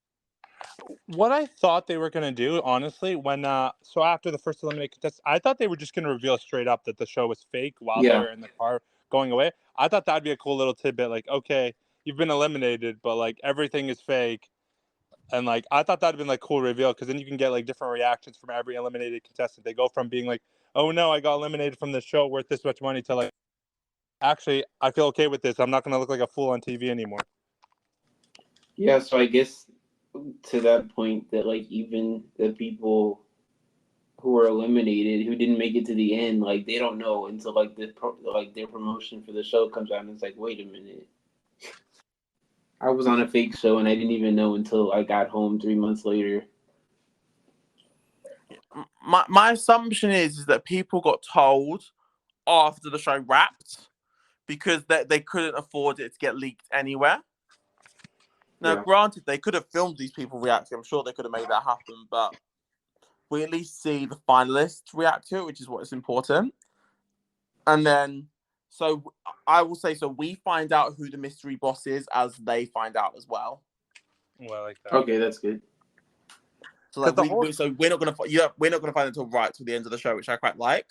What I thought they were gonna do, honestly, when so after the first eliminated contest, I thought they were just gonna reveal straight up that the show was fake while they yeah, were in the car going away. I thought that'd be a cool little tidbit, like, okay, you've been eliminated, but like everything is fake, and like I thought that'd been like cool reveal, because then you can get like different reactions from every eliminated contestant. They go from being like, oh no, I got eliminated from the show worth this much money, to like, actually, I feel okay with this. I'm not gonna look like a fool on TV anymore. yeah. So I guess to that point, that like even the people who were eliminated who didn't make it to the end, like they don't know until like like their promotion for the show comes out, and it's like, wait a minute, I was on a fake show and I didn't even know until I got home 3 months later. My assumption is that people got told after the show wrapped because they couldn't afford it to get leaked anywhere. Now, Yeah. granted, they could have filmed these people reacting. I'm sure they could have made that happen, but we at least see the finalists react to it, which is what's important. And then, so I will say, so we find out who the mystery boss is as they find out as well. Well, I like that. Okay, that's good. So like The whole so we're not gonna we're not gonna find it until right till the end of the show, which I quite like.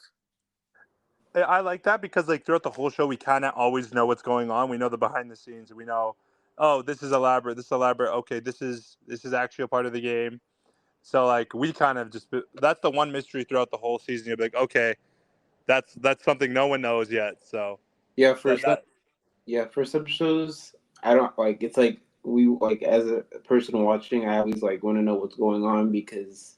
I like that, because like throughout the whole show, we kind of always know what's going on. We know the behind the scenes. We know, oh, this is elaborate. This is elaborate. Okay, this is actually a part of the game. So like we kind of just, that's the one mystery throughout the whole season. You'll be like, okay, that's something no one knows yet. So Yeah, that that for some shows, I don't like. It's like we like as a person watching, I always like want to know what's going on because,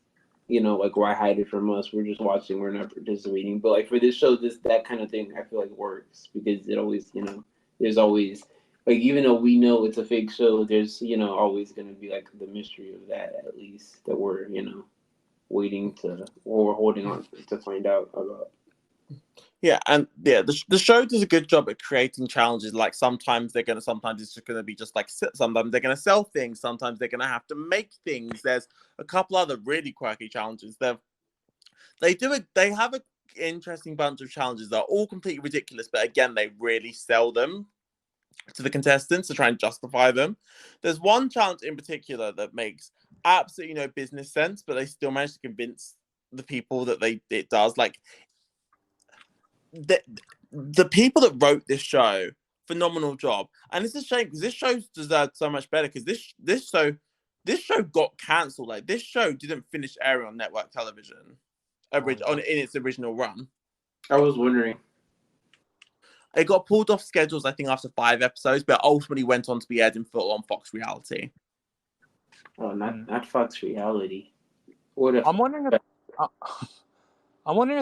like why hide it from us? We're just watching. We're not participating. But like for this show, that kind of thing, I feel like works because it always, there's always like even though we know it's a fake show, there's always gonna be like the mystery of that at least that we're waiting to or we're holding on to find out about. Yeah, and yeah, the show does a good job at creating challenges. Like sometimes sometimes it's just gonna be just like sometimes they're gonna sell things, sometimes they're gonna have to make things. There's a couple other really quirky challenges. They have an interesting bunch of challenges that are all completely ridiculous, but again, they really sell them to the contestants to try and justify them. There's one challenge in particular that makes absolutely no business sense, but they still manage to convince the people that it does. Like the people that wrote this show, phenomenal job. And it's a shame because this show deserved so much better because this show got cancelled. Like this show didn't finish airing on network television in its original run. I was wondering. It got pulled off schedules, I think, after 5 episodes, but ultimately went on to be aired in full on Fox Reality. Oh, not Fox Reality. What if? I'm wondering at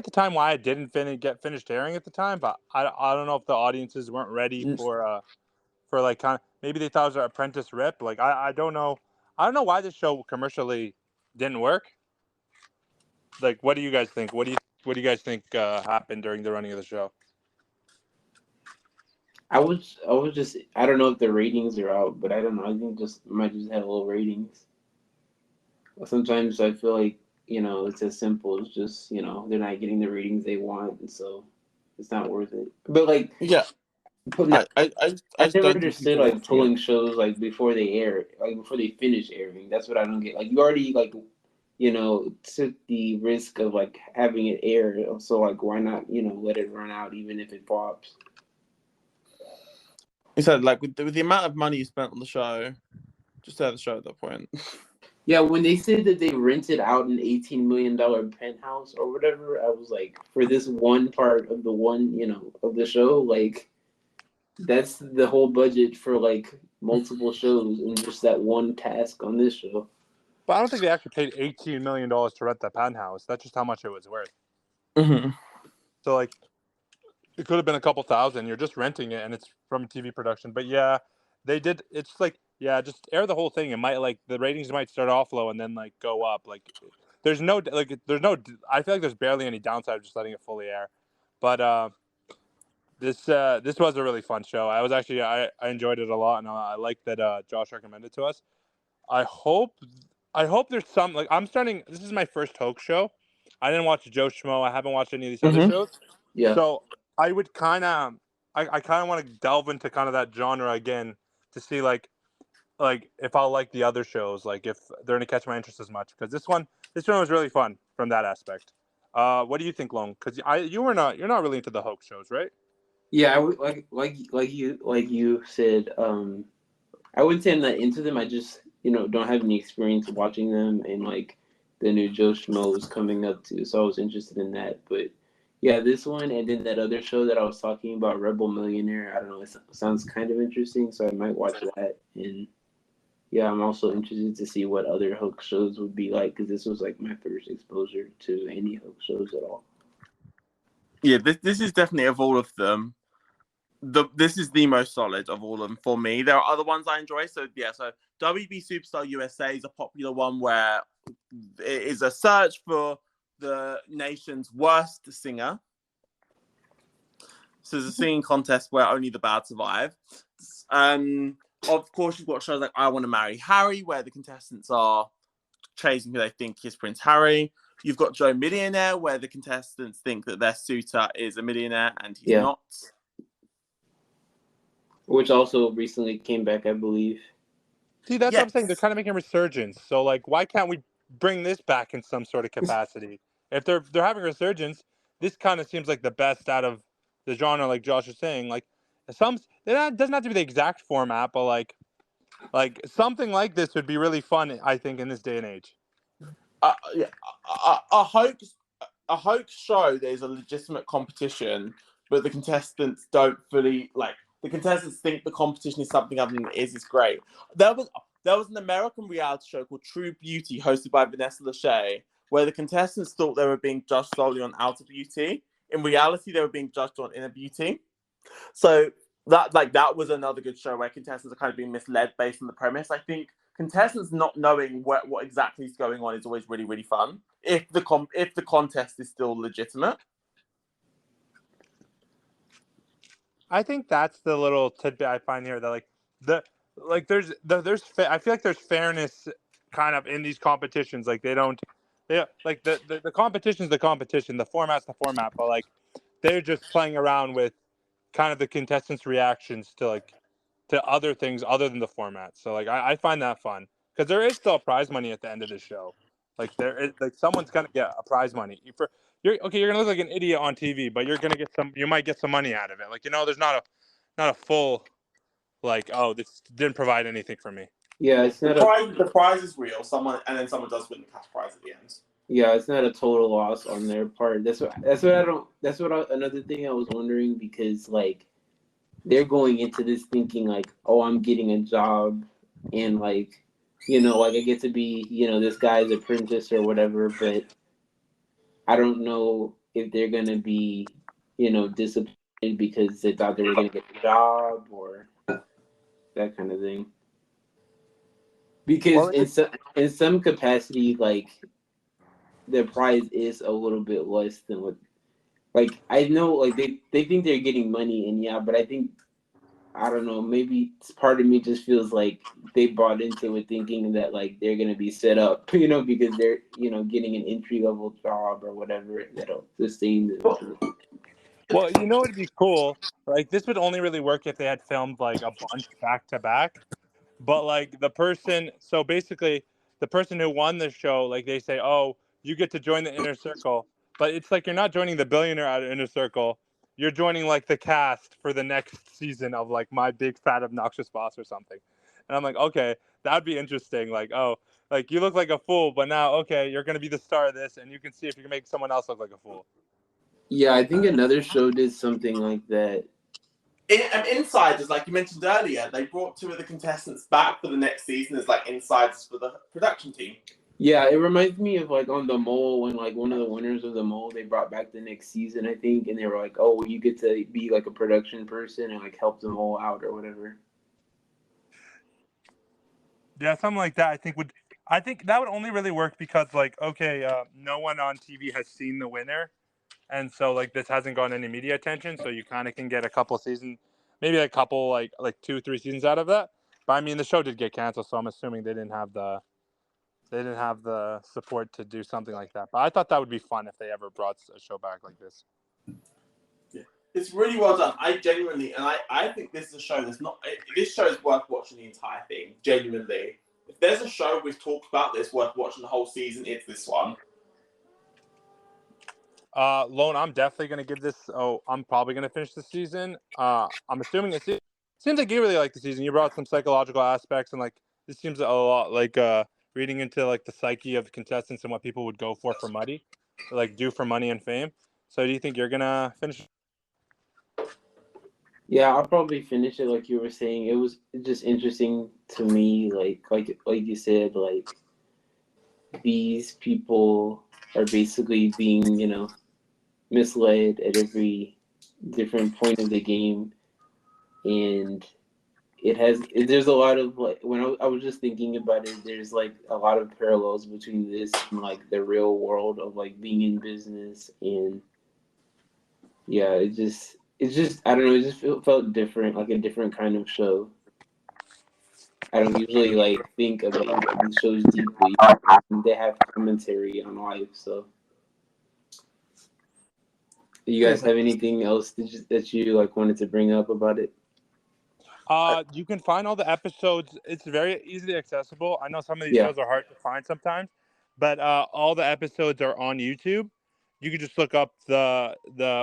the time why it didn't get finished airing at the time, but I don't know if the audiences weren't ready for like kind of, maybe they thought it was an Apprentice rip. Like I don't know. I don't know why this show commercially didn't work. Like, what do you guys think? What do you guys think happened during the running of the show? I was just, I don't know if the ratings are out, but I don't know. I think might just have low ratings. Sometimes I feel like, it's as simple as just, they're not getting the ratings they want, and so it's not worth it. But like, yeah, I never don't understood like pulling shows like before they air, like before they finish airing. That's what I don't get. Like you already like, took the risk of like having it air, so like why not, let it run out even if it flops. You said like with the amount of money you spent on the show, just air the show at that point. Yeah, when they said that they rented out an $18 million penthouse or whatever, I was like, for this one part of of the show, like, that's the whole budget for like multiple shows and just that one task on this show. But I don't think they actually paid $18 million to rent the penthouse. That's just how much it was worth. Mm-hmm. So like, it could have been a couple thousand. You're just renting it, and it's from TV production. But yeah, they did. It's like, yeah, just air the whole thing. It might like the ratings might start off low and then like go up. Like, I feel like there's barely any downside of just letting it fully air. But this was a really fun show. I enjoyed it a lot, and I like that Josh recommended it to us. I hope there's some like This is my first hoax show. I didn't watch Joe Schmo. I haven't watched any of these other shows. Yeah. So I would kind of want to delve into kind of that genre again to see like if I'll like the other shows, like if they're gonna catch my interest as much, because this one was really fun from that aspect. What do you think, Long? Because you're not really into the hoax shows, right? Yeah, I would like you said. I wouldn't say I'm not into them. I just don't have any experience watching them, and like the new Joe Schmo is coming up too, so I was interested in that. But yeah, this one and then that other show that I was talking about, Rebel Millionaire. I don't know. It sounds kind of interesting, so I might watch that. And yeah, I'm also interested to see what other hoax shows would be like, because this was like my first exposure to any hoax shows at all. Yeah, this is definitely, of all of them, this is the most solid of all of them for me. There are other ones I enjoy. So yeah, so WB Superstar USA is a popular one where it is a search for the nation's worst singer. So there's a singing contest where only the bad survive. Of course, you've got shows like I Want to Marry Harry, where the contestants are chasing who they think is Prince Harry. You've got Joe Millionaire, where the contestants think that their suitor is a millionaire and he's not. Which also recently came back, I believe. See, that's what I'm saying. They're kind of making a resurgence. So, like, why can't we bring this back in some sort of capacity? If they're having a resurgence, this kind of seems like the best out of the genre, like Josh is saying. Like, it doesn't have to be the exact format, but like something like this would be really fun, I think, in this day and age. A hoax show, there's a legitimate competition, but the contestants don't fully like. The contestants think the competition is something other than it is. It's great. There was an American reality show called True Beauty, hosted by Vanessa Lachey, where the contestants thought they were being judged solely on outer beauty. In reality, they were being judged on inner beauty. So that was another good show where contestants are kind of being misled based on the premise. I think contestants not knowing what exactly is going on is always really, really fun. If the contest is still legitimate. I think that's the little tidbit I find here, that I feel like there's fairness kind of in these competitions. Like the competition's the competition, the format's the format, but like they're just playing around with kind of the contestants' reactions to other things other than the format. So like I find that fun, because there is still prize money at the end of the show Like like someone's gonna get a prize money. You're gonna look like an idiot on TV, but you're gonna get some. You might get some money out of it. Like there's not a full like, oh, this didn't provide anything for me. Yeah, it's not the prize is real. Someone does win the cash prize at the end. Yeah, it's not a total loss on their part. Another thing I was wondering, because like they're going into this thinking like, oh, I'm getting a job, and like, like I get to be, this guy's apprentice or whatever, but I don't know if they're gonna be, disappointed because they thought they were gonna get the job or that kind of thing. Because in some capacity, like the prize is a little bit less than what, like I know, like they think they're getting money, and yeah, but I don't know, maybe part of me just feels like they bought into it thinking that like they're gonna be set up, because they're getting an entry level job or whatever that'll sustain them. Well, it'd be cool. Like this would only really work if they had filmed like a bunch back to back. But like so basically the person who won the show, like they say, oh, you get to join the inner circle, but it's like you're not joining the billionaire out of inner circle. You're joining like the cast for the next season of like My Big Fat Obnoxious Boss or something. And I'm like, okay, that'd be interesting. Like, oh, like you look like a fool, but now, okay, you're gonna be the star of this, and you can see if you can make someone else look like a fool. Yeah, I think another show did something like that. Insiders, like you mentioned earlier, they brought 2 of the contestants back for the next season as like insiders for the production team. Yeah, it reminds me of like on The Mole, when like one of the winners of The Mole, they brought back the next season, I think, and they were like, oh, you get to be like a production person and like help the mole out or whatever. Yeah, something like that. I think that would only really work because like, okay, no one on TV has seen the winner, and so like this hasn't gotten any media attention, so you kind of can get a couple seasons, maybe a couple like 2-3 seasons out of that. But I mean, the show did get canceled, so I'm assuming they didn't have the support to do something like that. But I thought that would be fun if they ever brought a show back like this. Yeah, it's really well done. I genuinely, and I think this is a show that's not. This show is worth watching the entire thing. Genuinely, if there's a show we've talked about that's worth watching the whole season, it's this one. Lone, I'm definitely gonna give this. Oh, I'm probably gonna finish the season. I'm assuming it seems like you really like the season. You brought some psychological aspects, and like this seems a lot like reading into like the psyche of the contestants and what people would go for money, like do for money and fame. So, do you think you're gonna finish? Yeah, I'll probably finish it like you were saying. It was just interesting to me, like you said, like these people are basically being, misled at every different point of the game, and there's a lot of like, when I was just thinking about it, there's like a lot of parallels between this and like the real world of like being in business, and yeah, it's just I don't know, it just felt different, like a different kind of show. I don't usually like think about these shows deeply. They have commentary on life, so. Do you guys have anything else that you like wanted to bring up about it? You can find all the episodes. It's very easily accessible. I know some of these shows are hard to find sometimes, but all the episodes are on YouTube. You can just look up the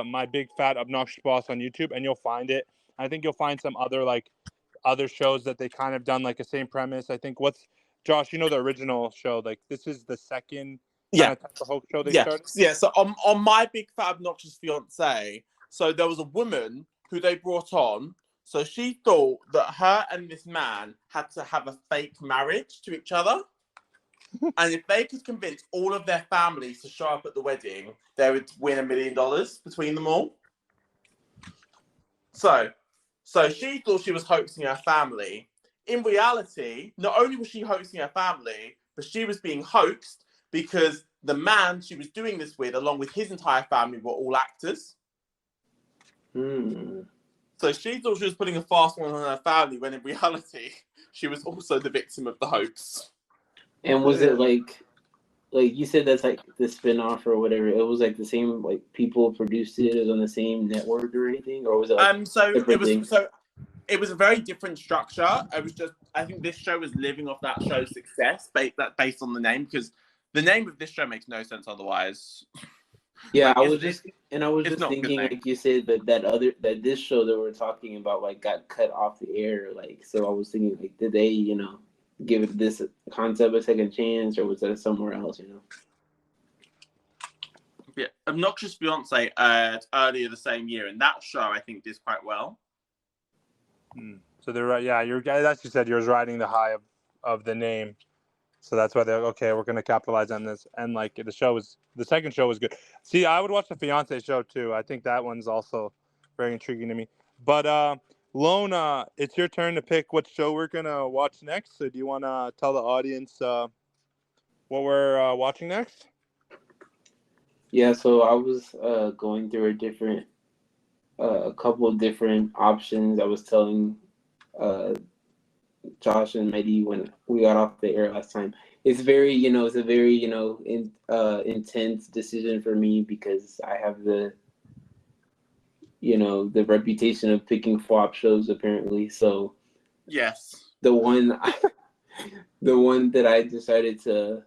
My Big Fat Obnoxious Boss on YouTube, and you'll find it. I think you'll find some other shows that they kind of done like the same premise. I think Josh, the original show, like this is the second kind of type of hoax show they started. Yeah. So on My Big Fat Obnoxious Fiance, so there was a woman who they brought on. So she thought that her and this man had to have a fake marriage to each other. And if they could convince all of their families to show up at the wedding, they would win $1 million between them all. So she thought she was hoaxing her family. In reality, not only was she hoaxing her family, but she was being hoaxed because the man she was doing this with, along with his entire family, were all actors. So she thought she was putting a fast one on her family, when in reality, she was also the victim of the hoax. And was it like you said, that's like the spin-off or whatever? It was like the same, like people produced it. It was on the same network or anything, or was it like it was a very different structure. It was just, I think this show was living off that show's success, based on the name, because The name of this show makes no sense otherwise. Yeah, Like, I was it's just not a good thinking, name. like you said, that this show that we're talking about like got cut off the air. Like, so I was thinking, like, did they, give it this concept a second chance, or was that somewhere else? Yeah, Obnoxious Beyonce earlier the same year, and that show I think did quite well. So they're right. Yeah, as you said, you're riding the high of the name. So that's why they're okay. We're going to capitalize on this, and like the second show was good. See, I would watch the Fiance show too. I think that one's also very intriguing to me. But Lone, it's your turn to pick what show we're gonna watch next. So do you want to tell the audience what we're watching next? Yeah, so I was going through a couple of different options. I was telling uh, Josh and Mehdi when we got off the air last time. It's it's a very intense decision for me because I have the reputation of picking flop shows apparently. So Yes. the one the one that I decided to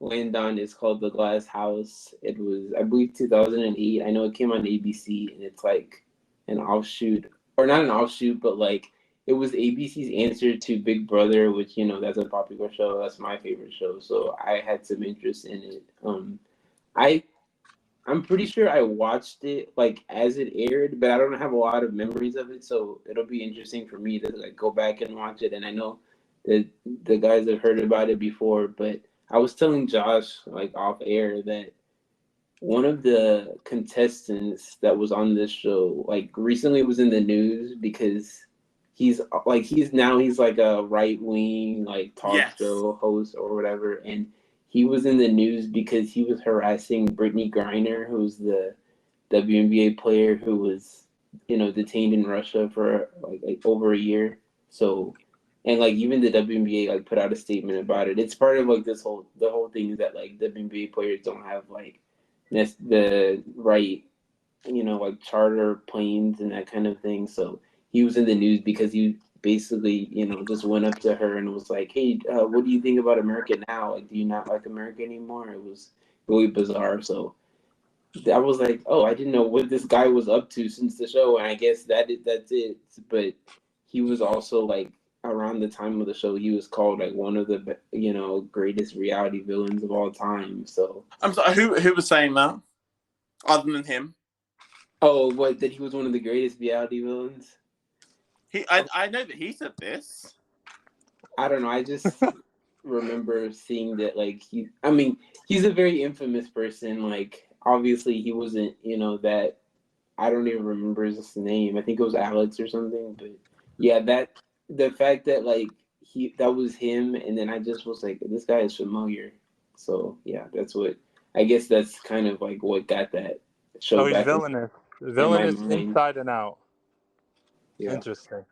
land on is called The Glass House. It was, I believe, 2008. I know it came on ABC, and it's like an offshoot, or not an offshoot, but like it was ABC's answer to Big Brother, which that's a popular show. That's my favorite show, so I had some interest in it. I I'm pretty sure I watched it like as it aired, but I don't have a lot of memories of it, so it'll be interesting for me to like go back and watch it. And I know that the guys have heard about it before, but I was telling Josh like off air that one of the contestants that was on this show like recently was in the news because he's like a right wing like talk Yes. show host or whatever, and he was in the news because he was harassing Brittany Griner, who's the WNBA player who was detained in Russia for like over a year. So, and like even the WNBA like put out a statement about it. It's part of like the whole thing is that like WNBA players don't have like the right like charter planes and that kind of thing. So he was in the news because he basically just went up to her and was like, hey, what do you think about America now? Like, do you not like America anymore? It was really bizarre. So I was like, oh, I didn't know what this guy was up to since the show, and I guess that's it. But he was also like around the time of the show, he was called like one of the greatest reality villains of all time. So I'm sorry. Who was saying that? Other than him, oh, what, that he was one of the greatest reality villains? I know that he said this. I don't know. I just remember seeing that like I mean, he's a very infamous person. Like obviously he wasn't that. I don't even remember his name. I think it was Alex or something. But yeah, the fact that like that was him, and then I just was like, this guy is familiar. So yeah, I guess that's kind of like what got that show Oh, he's back villainous. in my Villainous mind. inside and out. Yeah. Interesting.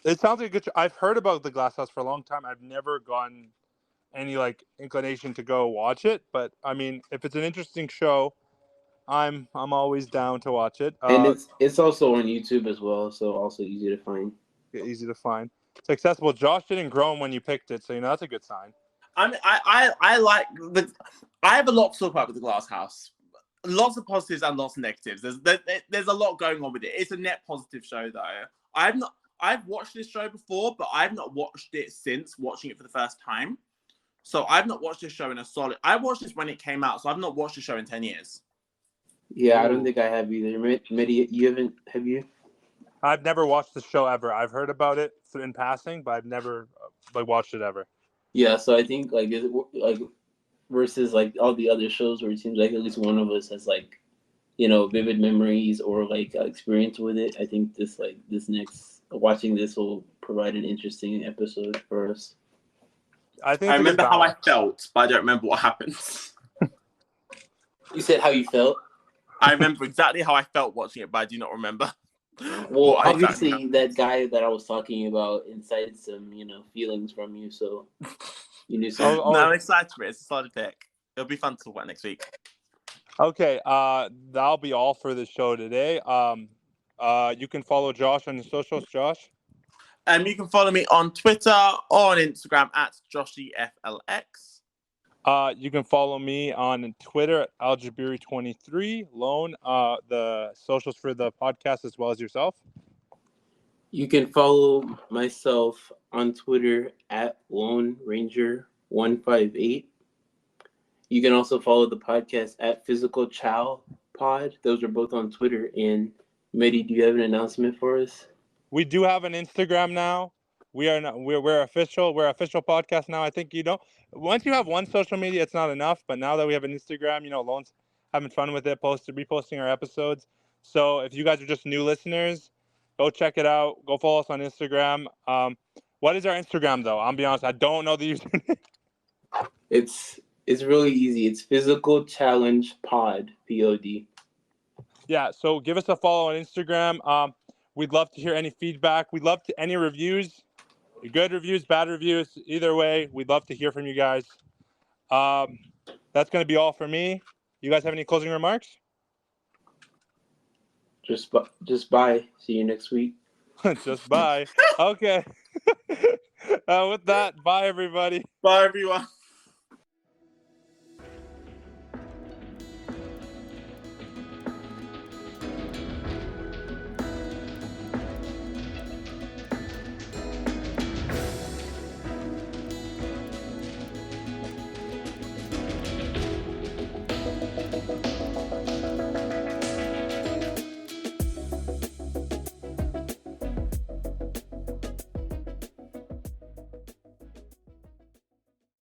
It sounds like a good show. I've heard about the Glass House for a long time. I've never gotten any like inclination to go watch it, but I mean, if it's an interesting show, I'm always down to watch it. And it's also on YouTube as well, so also easy to find. Easy to find. It's accessible. Josh didn't groan when you picked it, so that's a good sign. I mean, I like I have a lot to talk about with the Glass House. Lots of positives and lots of negatives. There's a lot going on with it. It's a net positive show though. I've watched this show before, but I've not watched it since watching it for the first time. So I've not watched this show in a solid. I watched this when it came out, so I've not watched the show in 10 years. Yeah, I don't think I have either. Mehdi, you haven't? Have you? I've never watched the show ever. I've heard about it in passing, but I've never watched it ever. Yeah, so I think like versus like all the other shows where it seems like at least one of us has like vivid memories or like experience with it. I think this next watching this will provide an interesting episode for us. I think I it's a good remember how I balance. felt, but I don't remember what happens. You said how you felt. I remember exactly how I felt watching it, but I do not remember. Well, what exactly obviously that guy that I was talking about incited some feelings from you, so you knew something. No, I'm excited for it. It's a solid pick. It'll be fun to talk about next week. Okay, that'll be all for the show today. You can follow Josh on the socials, Josh. You can follow me on Twitter or on Instagram at JoshyFLX. You can follow me on Twitter at Aljabiri23. Lone, the socials for the podcast as well as yourself. You can follow myself on Twitter at Lone Ranger 158. You can also follow the podcast at Physical Chow Pod. Those are both on Twitter. And Mehdi, do you have an announcement for us? We do have an Instagram now. We're official. We're official podcast now. I think once you have one social media, it's not enough. But now that we have an Instagram, Lone's having fun with it, reposting our episodes. So if you guys are just new listeners, go check it out. Go follow us on Instagram. What is our Instagram though? I'll be honest, I don't know the username. It's really easy. It's Physical Challenge Pod, POD. Yeah, so give us a follow on Instagram. We'd love to hear any feedback. We'd love to any reviews, good reviews, bad reviews. Either way, we'd love to hear from you guys. That's going to be all for me. You guys have any closing remarks? Just bye. See you next week. Just bye. Okay. With that, bye everybody. Bye everyone.